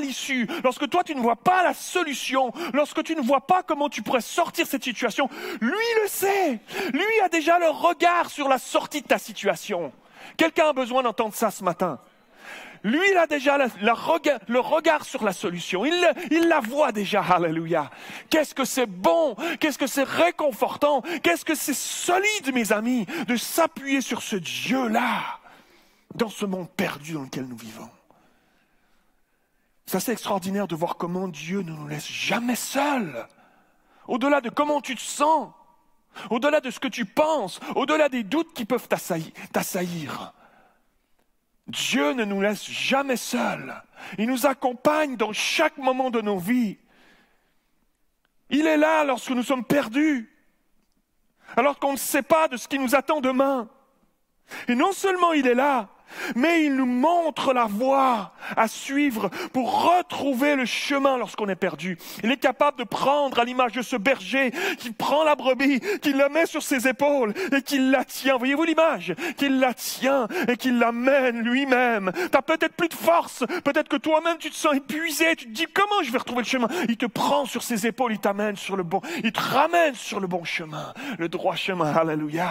S7: l'issue, lorsque toi tu ne vois pas la solution, lorsque tu ne vois pas comment tu pourrais sortir de cette situation, lui le sait. Lui a déjà le regard sur la sortie de ta situation. Quelqu'un a besoin d'entendre ça ce matin. Lui, il a déjà le regard sur la solution. Il la voit déjà, alléluia. Qu'est-ce que c'est bon, qu'est-ce que c'est réconfortant, qu'est-ce que c'est solide, mes amis, de s'appuyer sur ce Dieu-là, dans ce monde perdu dans lequel nous vivons. Ça, c'est extraordinaire de voir comment Dieu ne nous laisse jamais seuls. Au-delà de comment tu te sens, au-delà de ce que tu penses, au-delà des doutes qui peuvent t'assaillir. Dieu ne nous laisse jamais seuls. Il nous accompagne dans chaque moment de nos vies. Il est là lorsque nous sommes perdus, alors qu'on ne sait pas de ce qui nous attend demain. Et non seulement il est là, mais il nous montre la voie à suivre pour retrouver le chemin lorsqu'on est perdu. Il est capable de prendre à l'image de ce berger qui prend la brebis, qui la met sur ses épaules et qui la tient. Voyez-vous l'image? Qu'il la tient et qu'il l'amène lui-même. Tu n'as peut-être plus de force, peut-être que toi-même tu te sens épuisé, tu te dis comment je vais retrouver le chemin? Il te prend sur ses épaules, il t'amène sur le bon, il te ramène sur le bon chemin, le droit chemin. Alléluia.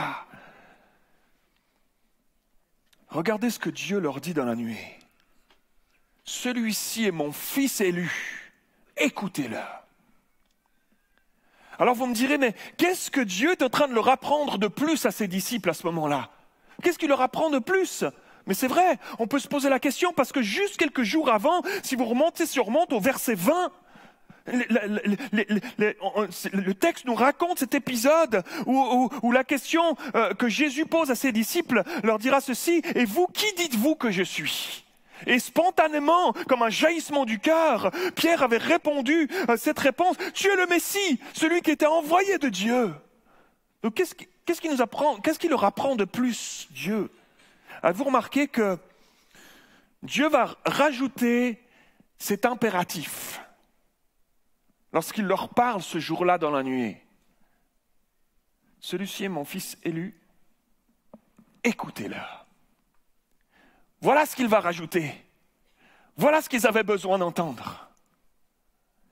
S7: Regardez ce que Dieu leur dit dans la nuée. Celui-ci est mon fils élu. Écoutez-le. Alors vous me direz, mais qu'est-ce que Dieu est en train de leur apprendre de plus à ses disciples à ce moment-là? Qu'est-ce qu'il leur apprend de plus? Mais c'est vrai, on peut se poser la question parce que juste quelques jours avant, si vous remontez au verset 20, le texte nous raconte cet épisode où la question que Jésus pose à ses disciples leur dira ceci: « Et vous, qui dites-vous que je suis ?» Et spontanément, comme un jaillissement du cœur, Pierre avait répondu à cette réponse: « Tu es le Messie, celui qui était envoyé de Dieu. » Donc qu'est-ce qu'il nous apprend? Qu'est-ce qu'il leur apprend de plus, Dieu? Avez-vous remarqué que Dieu va rajouter cet impératif lorsqu'il leur parle ce jour-là dans la nuée? Celui-ci est mon fils élu, écoutez-le. Voilà ce qu'il va rajouter. Voilà ce qu'ils avaient besoin d'entendre.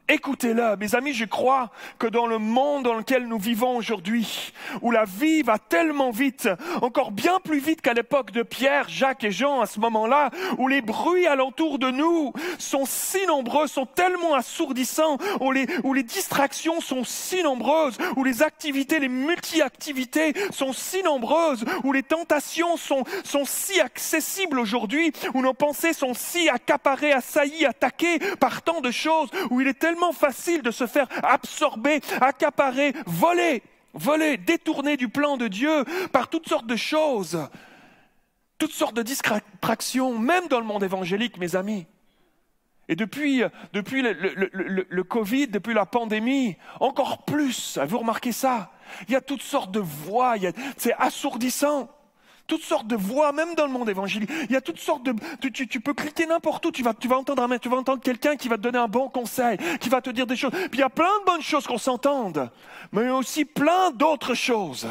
S7: Écoutez-le, mes amis, je crois que dans le monde dans lequel nous vivons aujourd'hui, où la vie va tellement vite, encore bien plus vite qu'à l'époque de Pierre, Jacques et Jean à ce moment-là, où les bruits alentour de nous sont si nombreux, sont tellement assourdissants, où les distractions sont si nombreuses, où les activités, les multi-activités sont si nombreuses, où les tentations sont si accessibles aujourd'hui, où nos pensées sont si accaparées, assaillies, attaquées par tant de choses, où il est tellement facile de se faire absorber, accaparer, voler, détourner du plan de Dieu par toutes sortes de choses, toutes sortes de distractions, même dans le monde évangélique, mes amis. Et depuis le Covid, depuis la pandémie, encore plus, avez-vous remarqué ça? Il y a toutes sortes de voix, c'est assourdissant. Toutes sortes de voix, même dans le monde évangélique. Il y a toutes sortes de... Tu peux cliquer n'importe où, tu vas entendre quelqu'un qui va te donner un bon conseil, qui va te dire des choses. Puis il y a plein de bonnes choses qu'on s'entende, mais il y a aussi plein d'autres choses,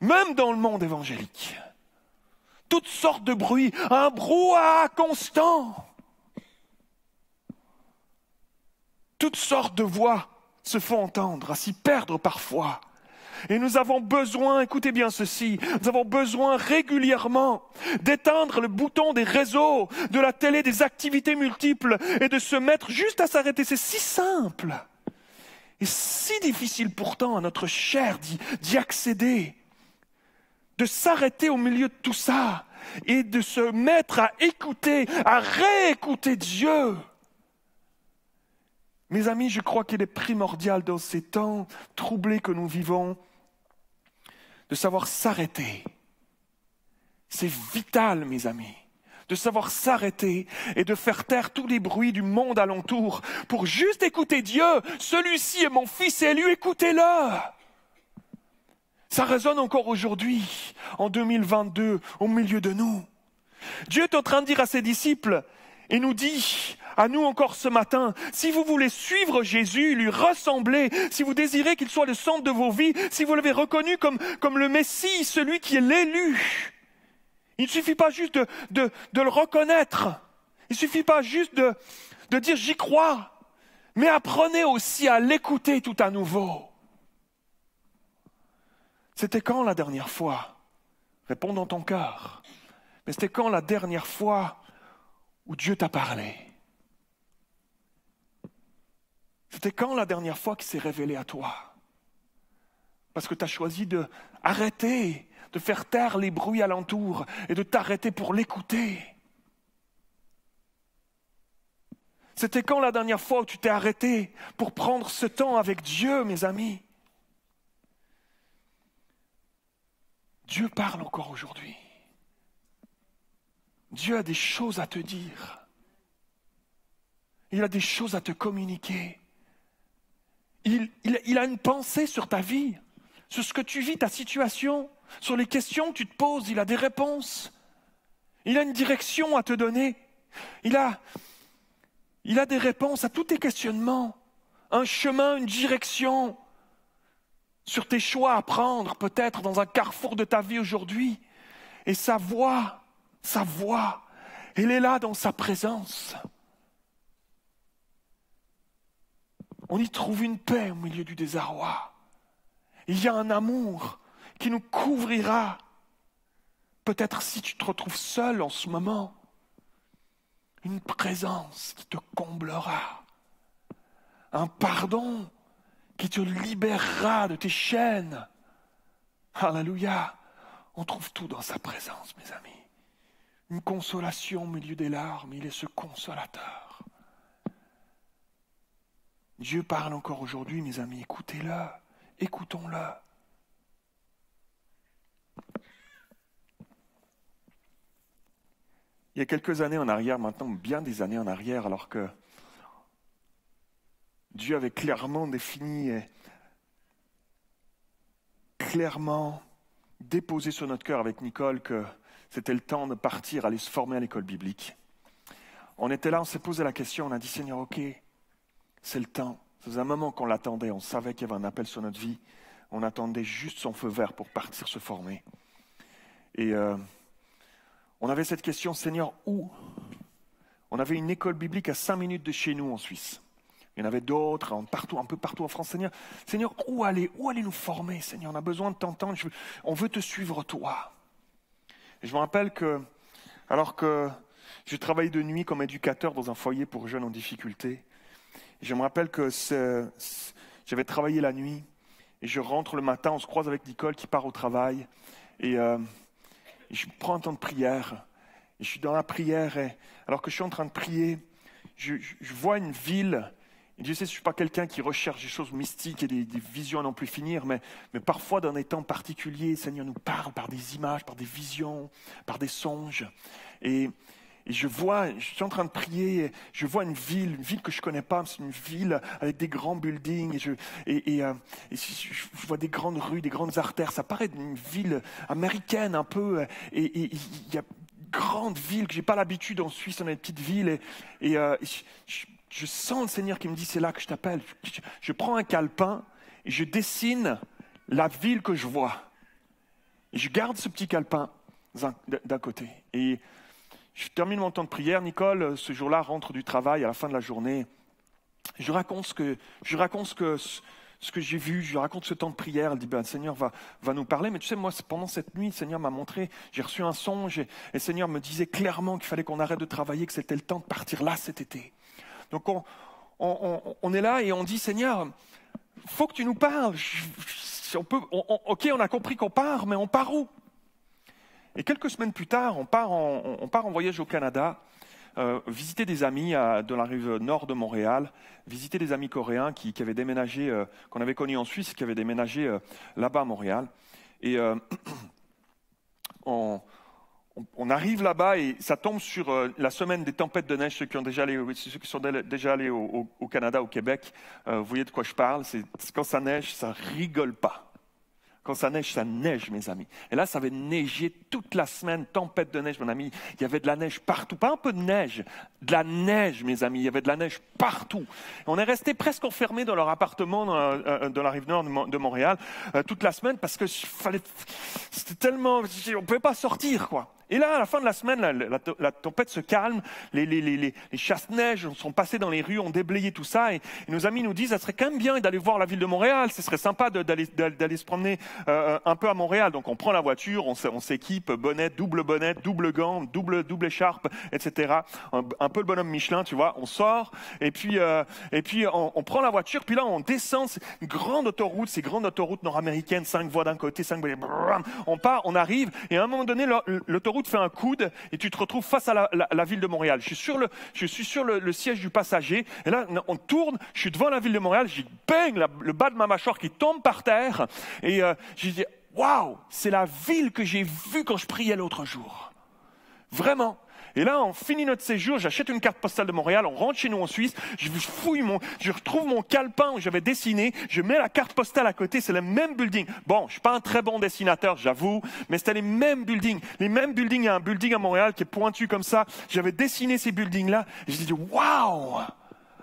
S7: même dans le monde évangélique. Toutes sortes de bruits, un brouhaha constant. Toutes sortes de voix se font entendre, à s'y perdre parfois. Et nous avons besoin, écoutez bien ceci, nous avons besoin régulièrement d'éteindre le bouton des réseaux, de la télé, des activités multiples et de se mettre juste à s'arrêter. C'est si simple et si difficile pourtant à notre chair d'y accéder, de s'arrêter au milieu de tout ça et de se mettre à écouter, à réécouter Dieu. Mes amis, je crois qu'il est primordial dans ces temps troublés que nous vivons de savoir s'arrêter. C'est vital, mes amis, de savoir s'arrêter et de faire taire tous les bruits du monde alentour pour juste écouter Dieu. Celui-ci est mon fils élu, écoutez-le. Ça résonne encore aujourd'hui, en 2022, au milieu de nous. Dieu est en train de dire à ses disciples et nous dit à nous encore ce matin, si vous voulez suivre Jésus, lui ressembler, si vous désirez qu'il soit le centre de vos vies, si vous l'avez reconnu comme le Messie, celui qui est l'élu, il ne suffit pas juste de le reconnaître, il ne suffit pas juste de dire j'y crois, mais apprenez aussi à l'écouter tout à nouveau. C'était quand la dernière fois? Réponds dans ton cœur. Mais c'était quand la dernière fois où Dieu t'a parlé? C'était quand la dernière fois qu'il s'est révélé à toi? Parce que tu as choisi d'arrêter, de faire taire les bruits alentour et de t'arrêter pour l'écouter. C'était quand la dernière fois où tu t'es arrêté pour prendre ce temps avec Dieu, mes amis? Dieu parle encore aujourd'hui. Dieu a des choses à te dire. Il a des choses à te communiquer. Il a une pensée sur ta vie, sur ce que tu vis, ta situation, sur les questions que tu te poses. Il a des réponses. Il a une direction à te donner. Il a des réponses à tous tes questionnements. Un chemin, une direction sur tes choix à prendre, peut-être dans un carrefour de ta vie aujourd'hui. Et sa voix, elle est là dans sa présence. On y trouve une paix au milieu du désarroi. Il y a un amour qui nous couvrira. Peut-être si tu te retrouves seul en ce moment, une présence qui te comblera. Un pardon qui te libérera de tes chaînes. Alléluia. On trouve tout dans sa présence, mes amis. Une consolation au milieu des larmes, il est ce consolateur. Dieu parle encore aujourd'hui, mes amis, écoutez-le, écoutons-le. Il y a quelques années en arrière, maintenant bien des années en arrière, alors que Dieu avait clairement défini et clairement déposé sur notre cœur avec Nicole que c'était le temps de partir, aller se former à l'école biblique. On était là, on s'est posé la question, on a dit Seigneur, ok, c'est le temps. Ça faisait un moment qu'on l'attendait, on savait qu'il y avait un appel sur notre vie. On attendait juste son feu vert pour partir se former. Et on avait cette question, Seigneur, où? On avait une école biblique à 5 minutes de chez nous en Suisse. Il y en avait d'autres, un peu partout en France. Seigneur, où aller nous former, Seigneur? On a besoin de t'entendre, on veut te suivre toi. Et je me rappelle que, alors que je travaillais de nuit comme éducateur dans un foyer pour jeunes en difficulté, je me rappelle que j'avais travaillé la nuit et je rentre le matin, on se croise avec Nicole qui part au travail et je prends un temps de prière et je suis dans la prière et alors que je suis en train de prier, je vois une ville et Dieu sait que je ne suis pas quelqu'un qui recherche des choses mystiques et des visions à n'en plus finir, mais parfois dans des temps particuliers, le Seigneur nous parle par des images, par des visions, par des songes et Et je suis en train de prier, je vois une ville que je connais pas, c'est une ville avec des grands buildings, et je vois des grandes rues, des grandes artères, ça paraît une ville américaine un peu, et il y a grande ville que j'ai pas l'habitude en Suisse, on a une petite ville, et je sens le Seigneur qui me dit c'est là que je t'appelle. Je prends un calepin et je dessine la ville que je vois. Et je garde ce petit calepin d'un côté. Et je termine mon temps de prière. Nicole, ce jour-là, rentre du travail à la fin de la journée. Je raconte ce que j'ai vu, je raconte ce temps de prière. Elle dit, le Seigneur va nous parler. Mais tu sais, moi, pendant cette nuit, le Seigneur m'a montré, j'ai reçu un songe et le Seigneur me disait clairement qu'il fallait qu'on arrête de travailler, que c'était le temps de partir là cet été. Donc on est là et on dit, Seigneur, faut que tu nous parles. Ok, on a compris qu'on part, mais on part où? Et quelques semaines plus tard, on part en voyage au Canada, visiter des amis de la rive nord de Montréal, visiter des amis coréens qui avaient déménagé, qu'on avait connus en Suisse, qui avaient déménagé là-bas à Montréal. Et on arrive là-bas et ça tombe sur la semaine des tempêtes de neige. Ceux qui sont déjà allés au Canada, au Québec, vous voyez de quoi je parle. Quand ça neige, ça rigole pas. Quand ça neige, mes amis. Et là, ça avait neigé toute la semaine, tempête de neige, mon ami. Il y avait de la neige partout. Pas un peu de neige, de la neige, mes amis. Il y avait de la neige partout. Et on est resté presque enfermés dans leur appartement dans la rive nord de Montréal toute la semaine parce que c'était tellement... On ne pouvait pas sortir, quoi. Et là, à la fin de la semaine, la tempête se calme, les chasse-neige sont passés dans les rues, ont déblayé tout ça, et nos amis nous disent, ça serait quand même bien d'aller voir la ville de Montréal, ce serait sympa d'aller se promener un peu à Montréal. Donc on prend la voiture, on s'équipe, bonnet, double gants, double écharpe, etc. Un peu le bonhomme Michelin, tu vois, on sort, et puis on prend la voiture, puis là on descend, c'est une grande autoroute, ces grandes autoroutes nord-américaines, 5 voies d'un côté, 5 voies, on part, on arrive, et à un moment donné, l'autoroute fait un coude et tu te retrouves face à la ville de Montréal. Je suis sur le siège du passager et là on tourne, je suis devant la ville de Montréal, j'ai bang le bas de ma mâchoire qui tombe par terre et j'ai dit waouh, c'est la ville que j'ai vue quand je priais l'autre jour. Vraiment. Et là, on finit notre séjour, j'achète une carte postale de Montréal, on rentre chez nous en Suisse, je retrouve mon calepin où j'avais dessiné, je mets la carte postale à côté, c'est le même building. Bon, je suis pas un très bon dessinateur, j'avoue, mais c'était les mêmes buildings. Les mêmes buildings, il y a un building à Montréal qui est pointu comme ça. J'avais dessiné ces buildings-là, et j'ai dit, waouh,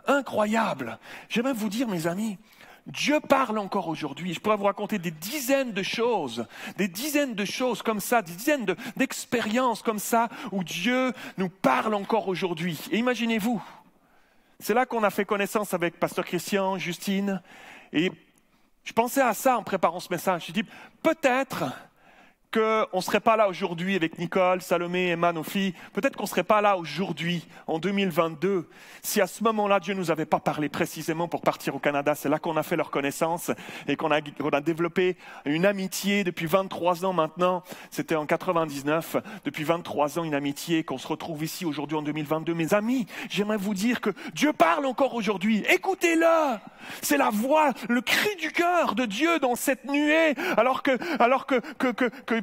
S7: incroyable. J'aimerais vous dire, mes amis, Dieu parle encore aujourd'hui. Je pourrais vous raconter des dizaines de choses comme ça, des dizaines d'expériences comme ça où Dieu nous parle encore aujourd'hui. Et imaginez-vous, c'est là qu'on a fait connaissance avec Pasteur Christian, Justine, et je pensais à ça en préparant ce message. Je dis peut-être qu'on ne serait pas là aujourd'hui avec Nicole, Salomé, Emma, nos filles. Peut-être qu'on ne serait pas là aujourd'hui, en 2022, si à ce moment-là, Dieu ne nous avait pas parlé précisément pour partir au Canada. C'est là qu'on a fait leur connaissance et qu'on a développé une amitié depuis 23 ans maintenant. C'était en 99. Depuis 23 ans, une amitié qu'on se retrouve ici aujourd'hui en 2022. Mes amis, j'aimerais vous dire que Dieu parle encore aujourd'hui. Écoutez-le! C'est la voix, le cri du cœur de Dieu dans cette nuée, alors que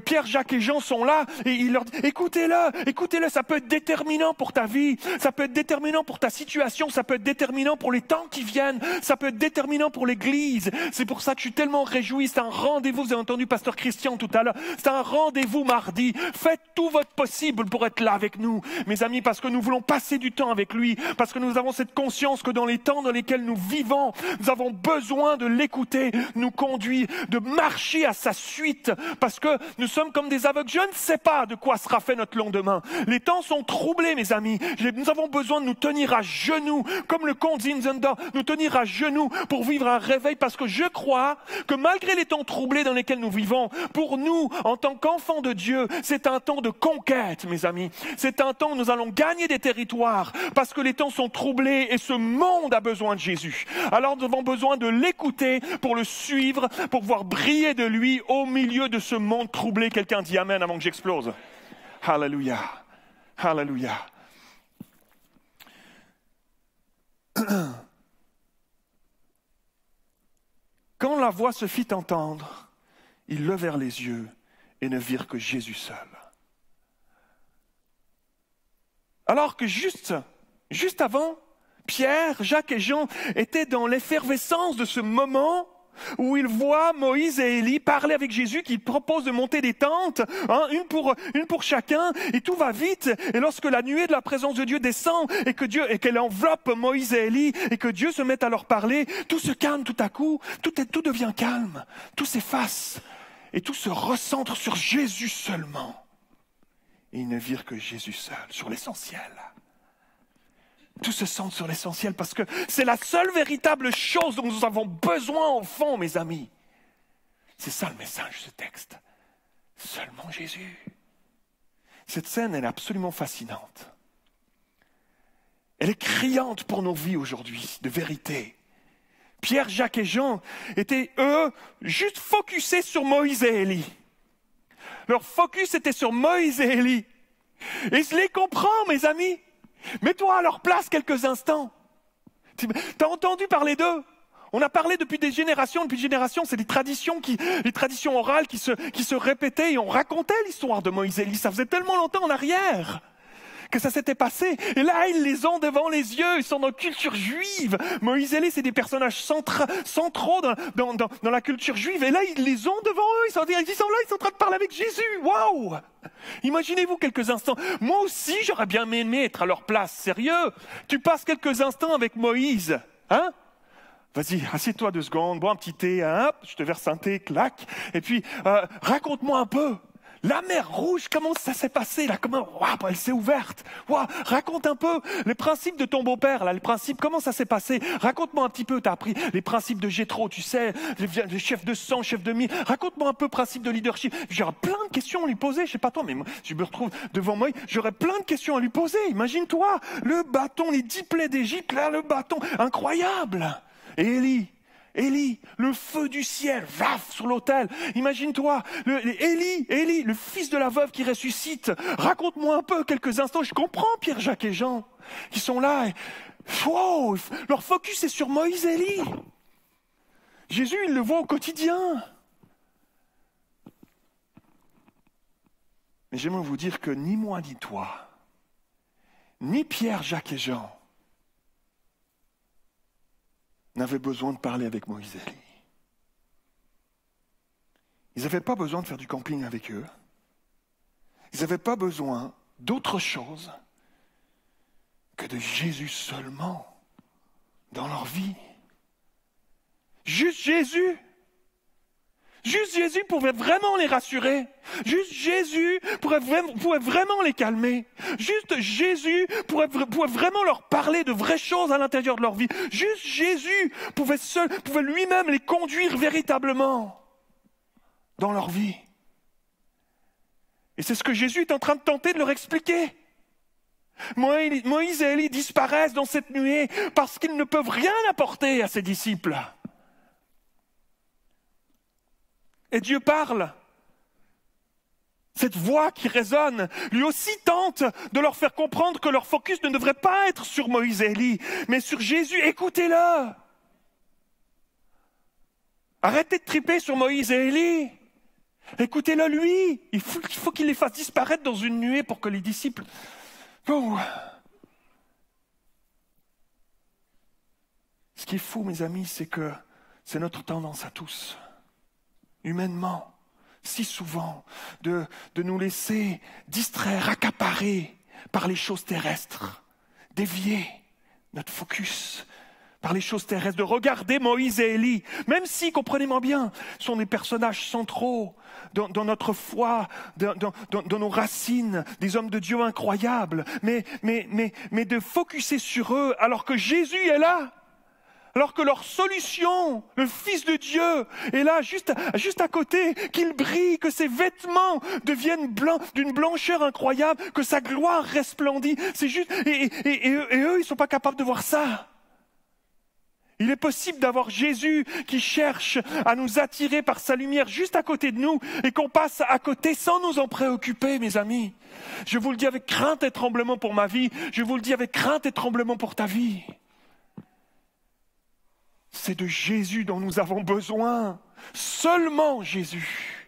S7: Pierre, Jacques et Jean sont là et il leur dit écoutez-le, ça peut être déterminant pour ta vie, ça peut être déterminant pour ta situation, ça peut être déterminant pour les temps qui viennent, ça peut être déterminant pour l'Église. C'est pour ça que je suis tellement réjoui. C'est un rendez-vous, vous avez entendu Pasteur Christian tout à l'heure, c'est un rendez-vous mardi. Faites tout votre possible pour être là avec nous, mes amis, parce que nous voulons passer du temps avec lui, parce que nous avons cette conscience que dans les temps dans lesquels nous vivons, nous avons besoin de l'écouter, nous conduire, de marcher à sa suite, parce que nous sommes comme des aveugles. Je ne sais pas de quoi sera fait notre lendemain. Les temps sont troublés, mes amis. Nous avons besoin de nous tenir à genoux, comme le comte Zinzendorf, nous tenir à genoux pour vivre un réveil, parce que je crois que malgré les temps troublés dans lesquels nous vivons, pour nous, en tant qu'enfants de Dieu, c'est un temps de conquête, mes amis. C'est un temps où nous allons gagner des territoires, parce que les temps sont troublés et ce monde a besoin de Jésus. Alors nous avons besoin de l'écouter pour le suivre, pour voir briller de lui au milieu de ce monde troublé. Quelqu'un dit amen avant que j'explose. Alléluia. Alléluia. Quand la voix se fit entendre, ils levèrent les yeux et ne virent que Jésus seul. Alors que juste avant, Pierre, Jacques et Jean étaient dans l'effervescence de ce moment où ils voient Moïse et Élie parler avec Jésus qui propose de monter des tentes, hein, une pour chacun, et tout va vite. Et lorsque la nuée de la présence de Dieu descend et qu'elle enveloppe Moïse et Élie et que Dieu se met à leur parler, tout se calme tout à coup, tout devient calme, tout s'efface et tout se recentre sur Jésus seulement. Et ils ne virent que Jésus seul, sur l'essentiel. Tout se centre sur l'essentiel parce que c'est la seule véritable chose dont nous avons besoin au fond, mes amis. C'est ça le message de ce texte. Seulement Jésus. Cette scène, elle est absolument fascinante. Elle est criante pour nos vies aujourd'hui, de vérité. Pierre, Jacques et Jean étaient, eux, juste focusés sur Moïse et Élie. Leur focus était sur Moïse et Élie. Et je les comprends, mes amis. Mets-toi à leur place quelques instants. T'as entendu parler d'eux? On a parlé depuis des générations, c'est des traditions orales qui se répétaient et on racontait l'histoire de Moïse et Élie. Ça faisait tellement longtemps en arrière que ça s'était passé. Et là, ils les ont devant les yeux, ils sont dans la culture juive. Moïse et Élie, c'est des personnages centraux dans la culture juive. Et là, ils les ont devant eux, ils sont là, ils sont en train de parler avec Jésus. Waouh! Imaginez-vous quelques instants. Moi aussi, j'aurais bien aimé être à leur place. Sérieux? Tu passes quelques instants avec Moïse, hein? Vas-y, assieds-toi 2 secondes, bois un petit thé, hein, je te verse un thé, clac. Et puis, raconte-moi un peu. La mer Rouge, comment ça s'est passé là? Comment elle s'est ouverte? Raconte un peu les principes de ton beau-père là, les principes, comment ça s'est passé? Raconte-moi un petit peu, tu as appris les principes de Jéthro, tu sais, les chefs de 100, chefs de 1000. Raconte-moi un peu principe de leadership. J'aurais plein de questions à lui poser, je sais pas toi, mais moi, je me retrouve devant moi, j'aurais plein de questions à lui poser. Imagine-toi, le bâton, les 10 plaies d'Égypte, là, le bâton, incroyable. Et Élie, le feu du ciel, vaf, sur l'autel. Imagine-toi, Élie, le fils de la veuve qui ressuscite. Raconte-moi un peu, quelques instants. Je comprends Pierre, Jacques et Jean, qui sont là. Et, wow, leur focus est sur Moïse et Élie. Jésus, il le voit au quotidien. Mais j'aimerais vous dire que ni moi, ni toi, ni Pierre, Jacques et Jean, n'avaient besoin de parler avec Moïse et Élie. Ils n'avaient pas besoin de faire du camping avec eux. Ils n'avaient pas besoin d'autre chose que de Jésus seulement dans leur vie. Juste Jésus. Juste Jésus pouvait vraiment les rassurer. Juste Jésus pouvait vraiment les calmer. Juste Jésus pouvait vraiment leur parler de vraies choses à l'intérieur de leur vie. Juste Jésus pouvait lui-même les conduire véritablement dans leur vie. Et c'est ce que Jésus est en train de tenter de leur expliquer. Moïse et Élie disparaissent dans cette nuée parce qu'ils ne peuvent rien apporter à ses disciples. Et Dieu parle. Cette voix qui résonne, lui aussi tente de leur faire comprendre que leur focus ne devrait pas être sur Moïse et Élie, mais sur Jésus. Écoutez-le. Arrêtez de triper sur Moïse et Élie. Écoutez-le lui. Il faut qu'il les fasse disparaître dans une nuée pour que les disciples... Oh. Ce qui est fou, mes amis, c'est que c'est notre tendance à tous, humainement, si souvent, de nous laisser distraire, accaparer par les choses terrestres, dévier notre focus par les choses terrestres, de regarder Moïse et Élie, même si, comprenez-moi bien, sont des personnages centraux dans notre foi, dans nos racines, des hommes de Dieu incroyables, mais de focuser sur eux alors que Jésus est là. Alors que leur solution, le Fils de Dieu, est là, juste à côté, qu'il brille, que ses vêtements deviennent blancs, d'une blancheur incroyable, que sa gloire resplendit. C'est juste, et eux, ils sont pas capables de voir ça. Il est possible d'avoir Jésus qui cherche à nous attirer par sa lumière juste à côté de nous et qu'on passe à côté sans nous en préoccuper, mes amis. Je vous le dis avec crainte et tremblement pour ma vie, je vous le dis avec crainte et tremblement pour ta vie. C'est de Jésus dont nous avons besoin. Seulement Jésus.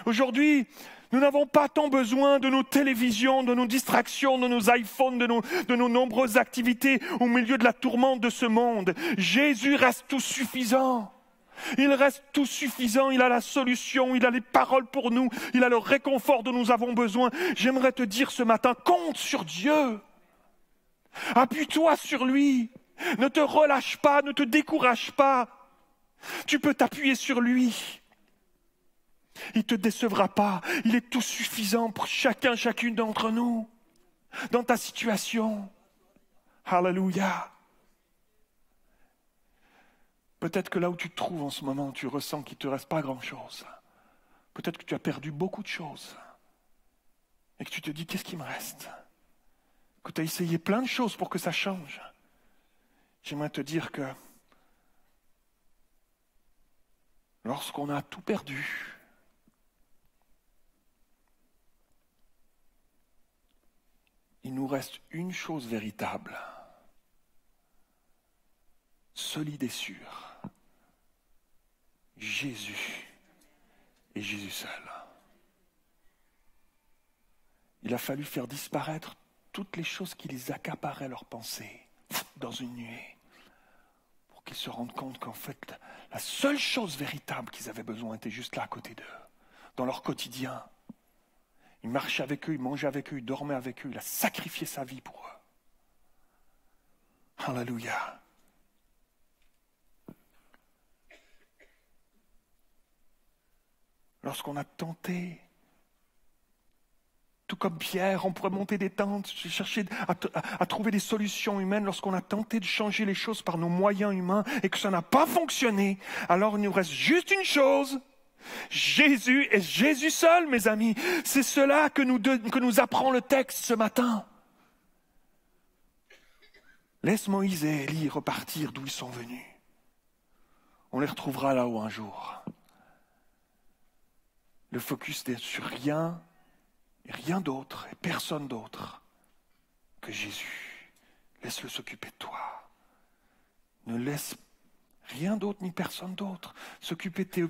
S7: Aujourd'hui, Nous n'avons pas tant besoin de nos télévisions, de nos distractions, de nos iPhones, de nos nombreuses activités au milieu de la tourmente de ce monde. Jésus reste tout suffisant. Il reste tout suffisant, il a la solution, il a les paroles pour nous, il a le réconfort dont nous avons besoin. J'aimerais te dire ce matin, compte sur Dieu. Appuie-toi sur lui. Ne te relâche pas, ne te décourage pas. Tu peux t'appuyer sur lui. Il ne te décevra pas. Il est tout suffisant pour chacune d'entre nous. Dans ta situation. Alléluia. Peut-être que là où tu te trouves en ce moment, tu ressens qu'il ne te reste pas grand-chose. Peut-être que tu as perdu beaucoup de choses. Et que tu te dis, qu'est-ce qui me reste? Que tu as essayé plein de choses pour que ça change. J'aimerais te dire que lorsqu'on a tout perdu, il nous reste une chose véritable, solide et sûre. Jésus et Jésus seul. Il a fallu faire disparaître toutes les choses qui les accaparaient leurs pensées dans une nuée pour qu'ils se rendent compte qu'en fait, la seule chose véritable qu'ils avaient besoin était juste là à côté d'eux, dans leur quotidien. Il marchait avec eux, il mangeait avec eux, il dormait avec eux, il a sacrifié sa vie pour eux. Alléluia. Lorsqu'on a tenté, tout comme Pierre, on pourrait monter des tentes, chercher à trouver des solutions humaines. Lorsqu'on a tenté de changer les choses par nos moyens humains et que ça n'a pas fonctionné, alors il nous reste juste une chose. Jésus et Jésus seul, mes amis. C'est cela que nous apprend le texte ce matin. Laisse Moïse et Élie repartir d'où ils sont venus. On les retrouvera là-haut un jour. Le focus est sur rien, et rien d'autre, et personne d'autre que Jésus. Laisse-le s'occuper de toi. Ne laisse rien d'autre ni personne d'autre s'occuper de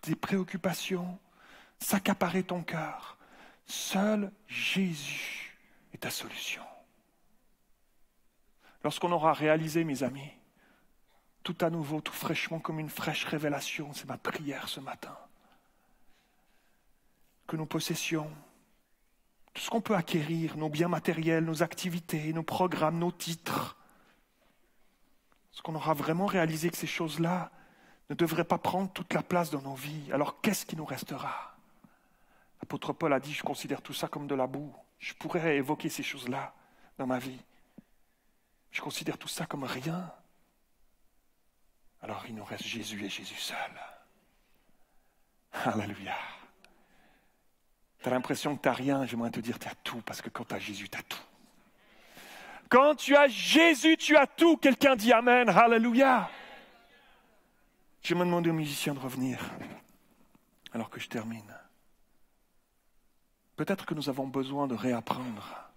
S7: tes préoccupations, s'accaparer ton cœur. Seul Jésus est ta solution. Lorsqu'on aura réalisé, mes amis, tout à nouveau, tout fraîchement, comme une fraîche révélation, c'est ma prière ce matin, que nos possessions, tout ce qu'on peut acquérir, nos biens matériels, nos activités, nos programmes, nos titres, est-ce qu'on aura vraiment réalisé que ces choses-là ne devraient pas prendre toute la place dans nos vies? Alors qu'est-ce qui nous restera? L'apôtre Paul a dit, je considère tout ça comme de la boue. Je pourrais évoquer ces choses-là dans ma vie. Je considère tout ça comme rien. Alors il nous reste Jésus et Jésus seul. Alléluia. Tu as l'impression que tu n'as rien, j'aimerais te dire tu as tout, parce que quand tu as Jésus, tu as tout. Quand tu as Jésus, tu as tout. Quelqu'un dit Amen, Alléluia. Je vais demander aux musiciens de revenir, alors que je termine. Peut-être que nous avons besoin de réapprendre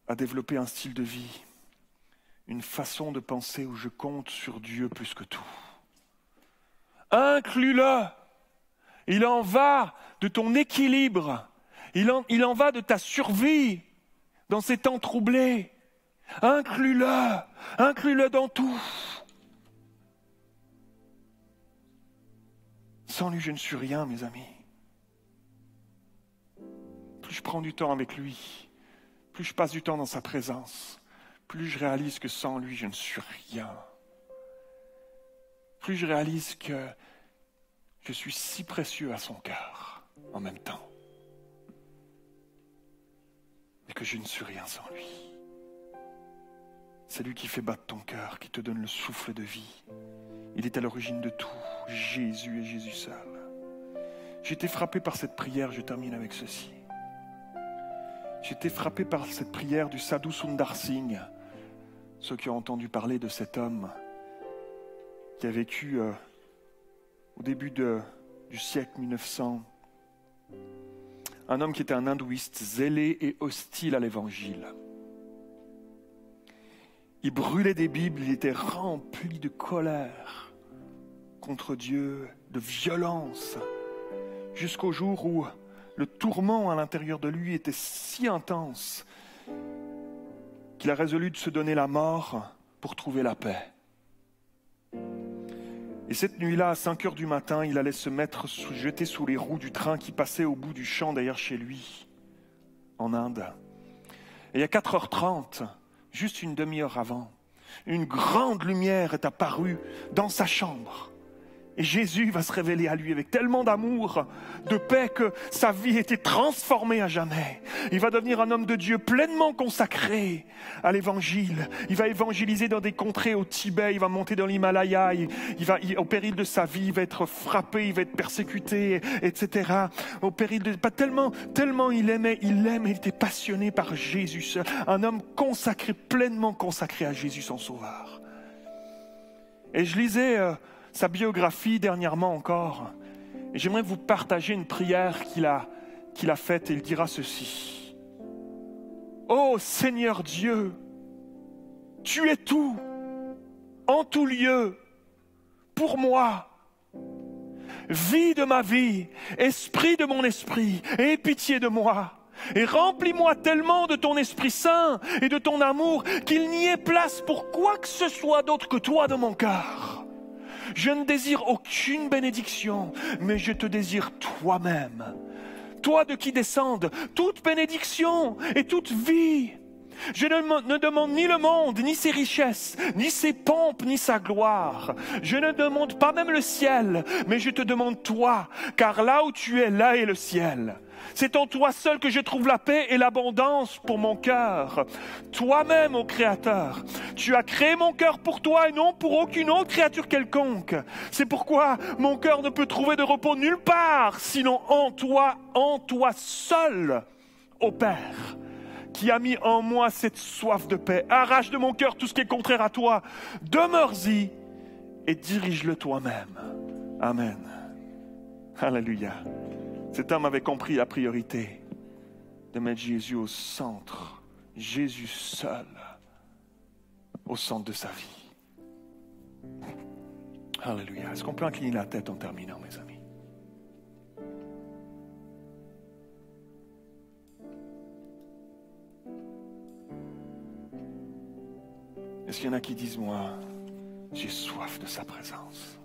S7: à développer un style de vie, une façon de penser où je compte sur Dieu plus que tout. Inclus-le. Il en va de ton équilibre. Il en va de ta survie dans ces temps troublés. Inclus-le. Inclus-le dans tout. Sans lui, je ne suis rien, mes amis. Plus je prends du temps avec lui, plus je passe du temps dans sa présence, plus je réalise que sans lui, je ne suis rien. Plus je réalise que je suis si précieux à son cœur en même temps. Et que je ne suis rien sans lui. C'est lui qui fait battre ton cœur, qui te donne le souffle de vie. Il est à l'origine de tout, Jésus et Jésus seul. J'ai été frappé par cette prière, je termine avec ceci. J'ai été frappé par cette prière du Sadhu Sundar Singh. Ceux qui ont entendu parler de cet homme qui a vécu au début du siècle 1900. Un homme qui était un hindouiste zélé et hostile à l'évangile. Il brûlait des Bibles, il était rempli de colère contre Dieu, de violence, jusqu'au jour où le tourment à l'intérieur de lui était si intense qu'il a résolu de se donner la mort pour trouver la paix. Et cette nuit-là, à 5 heures du matin, il allait se jeter sous les roues du train qui passait au bout du champ derrière chez lui, en Inde. Et à 4h30, juste une demi-heure avant, une grande lumière est apparue dans sa chambre. Et Jésus va se révéler à lui avec tellement d'amour, de paix, que sa vie était transformée à jamais. Il va devenir un homme de Dieu pleinement consacré à l'évangile. Il va évangéliser dans des contrées au Tibet, il va monter dans l'Himalaya, au péril de sa vie, il va être frappé, il va être persécuté, etc. Au péril de... tellement il était passionné par Jésus seul. Un homme consacré, pleinement consacré à Jésus son Sauveur. Et je lisais... sa biographie dernièrement encore. Et j'aimerais vous partager une prière qu'il a faite, et il dira ceci. Ô Seigneur Dieu, tu es tout, en tout lieu, pour moi. Vie de ma vie, esprit de mon esprit, aie pitié de moi. Et remplis-moi tellement de ton Esprit Saint et de ton amour qu'il n'y ait place pour quoi que ce soit d'autre que toi dans mon cœur. Je ne désire aucune bénédiction, mais je te désire toi-même. Toi de qui descendent toute bénédiction et toute vie. Je ne demande ni le monde, ni ses richesses, ni ses pompes, ni sa gloire. Je ne demande pas même le ciel, mais je te demande toi, car là où tu es, là est le ciel. C'est en toi seul que je trouve la paix et l'abondance pour mon cœur. Toi-même, ô Créateur, tu as créé mon cœur pour toi et non pour aucune autre créature quelconque. C'est pourquoi mon cœur ne peut trouver de repos nulle part, sinon en toi seul, ô Père, qui a mis en moi cette soif de paix. Arrache de mon cœur tout ce qui est contraire à toi. Demeure-y et dirige-le toi-même. Amen. Alléluia. Cet homme avait compris la priorité de mettre Jésus au centre, Jésus seul, au centre de sa vie. Alléluia. Est-ce qu'on peut incliner la tête en terminant, mes amis? Est-ce qu'il y en a qui disent, moi, j'ai soif de sa présence?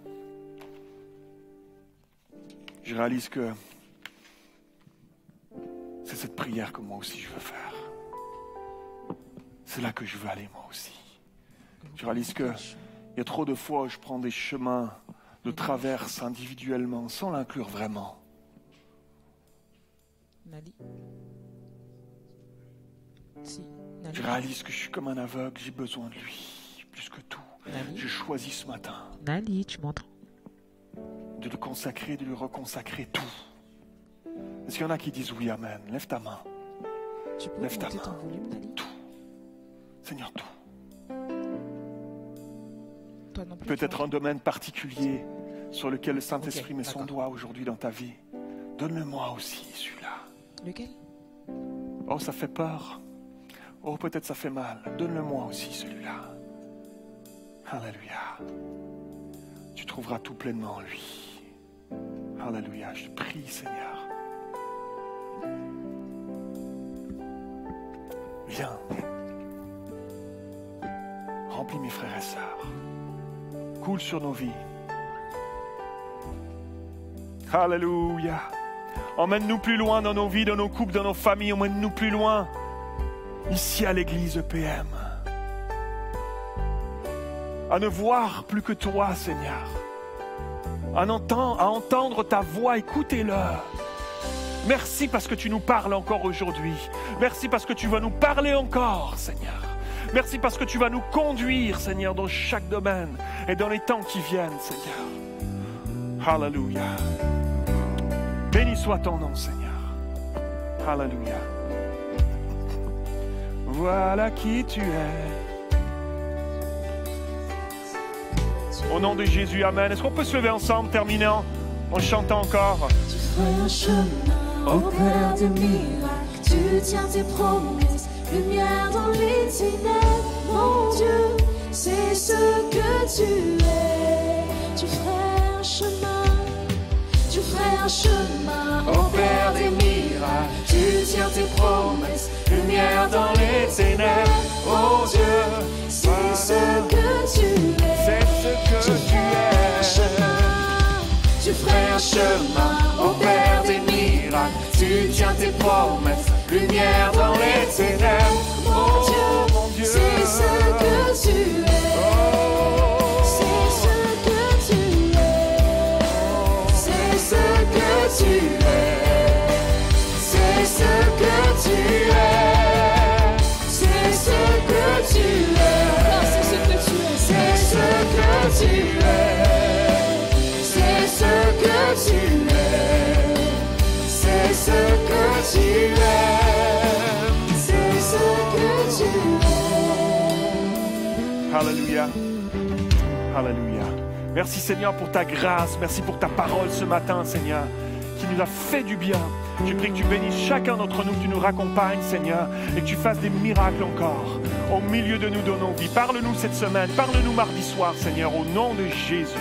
S7: Je réalise que c'est cette prière que moi aussi je veux faire. C'est là que je veux aller moi aussi. Je réalise que il y a trop de fois où je prends des chemins de traverse individuellement sans l'inclure vraiment.
S3: Nali.
S7: Je réalise que je suis comme un aveugle, j'ai besoin de lui, plus que tout.
S3: Nali.
S7: Je choisis ce matin
S3: Nali, tu m'entends?
S7: de le consacrer, de lui reconsacrer tout. Est-ce qu'il y en a qui disent oui, amen? Lève ta main.
S3: Tu peux
S7: Lève ta
S3: monter ton
S7: main.
S3: volume, Nali?
S7: Tout. Seigneur, tout.
S3: Toi non plus.
S7: Peut-être un domaine particulier sur lequel le Saint-Esprit
S3: Ok,
S7: met son
S3: d'accord.
S7: doigt aujourd'hui dans ta vie. Donne-le-moi aussi, celui-là.
S3: Lequel?
S7: Oh, ça fait peur. Oh, peut-être ça fait mal. Donne-le-moi aussi, celui-là. Alléluia. Tu trouveras tout pleinement en lui. Alléluia. Je te prie, Seigneur. Viens. Remplis mes frères et sœurs. Coule sur nos vies. Alléluia. Emmène-nous plus loin dans nos vies, dans nos couples, dans nos familles. Emmène-nous plus loin. Ici à l'église EPM. À ne voir plus que toi, Seigneur. À entendre ta voix, écoutez-le. Merci parce que tu nous parles encore aujourd'hui. Merci parce que tu vas nous parler encore, Seigneur. Merci parce que tu vas nous conduire, Seigneur, dans chaque domaine et dans les temps qui viennent, Seigneur. Alléluia. Béni soit ton nom, Seigneur. Alléluia. Voilà qui tu es. Au nom de Jésus, amen. Est-ce qu'on peut se lever ensemble, terminant en chantant encore?
S2: Tu ferais un chemin au Père des miracles. Tu tiens tes promesses, lumière dans les ténèbres. Mon Dieu, c'est ce que tu es. Tu ferais un chemin, tu ferais un chemin
S7: lumière dans les ténèbres. Oh Dieu,
S2: c'est ce que tu es.
S7: c'est ce que tu es.
S2: Tu ferais un chemin au Père des miracles. Tu tiens tes promesses, lumière dans les ténèbres. Mon Dieu, c'est ce que tu es. C'est ce que tu es. C'est ce que tu es. C'est ce que tu es. C'est ce que tu es. Encore, c'est ce que tu es. C'est ce que tu es. C'est ce que tu es. C'est ce que tu es. C'est ce que tu es.
S7: Alléluia. Alléluia. Merci Seigneur pour ta grâce. Merci pour ta parole ce matin, Seigneur, qui nous a fait du bien. Je prie que tu bénisses chacun d'entre nous, que tu nous raccompagnes, Seigneur, et que tu fasses des miracles encore au milieu de nous dans nos vies. Parle-nous cette semaine, parle-nous mardi soir, Seigneur, au nom de Jésus.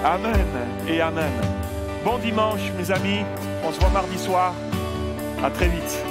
S7: Amen et amen. Bon dimanche, mes amis. On se voit mardi soir. À très vite.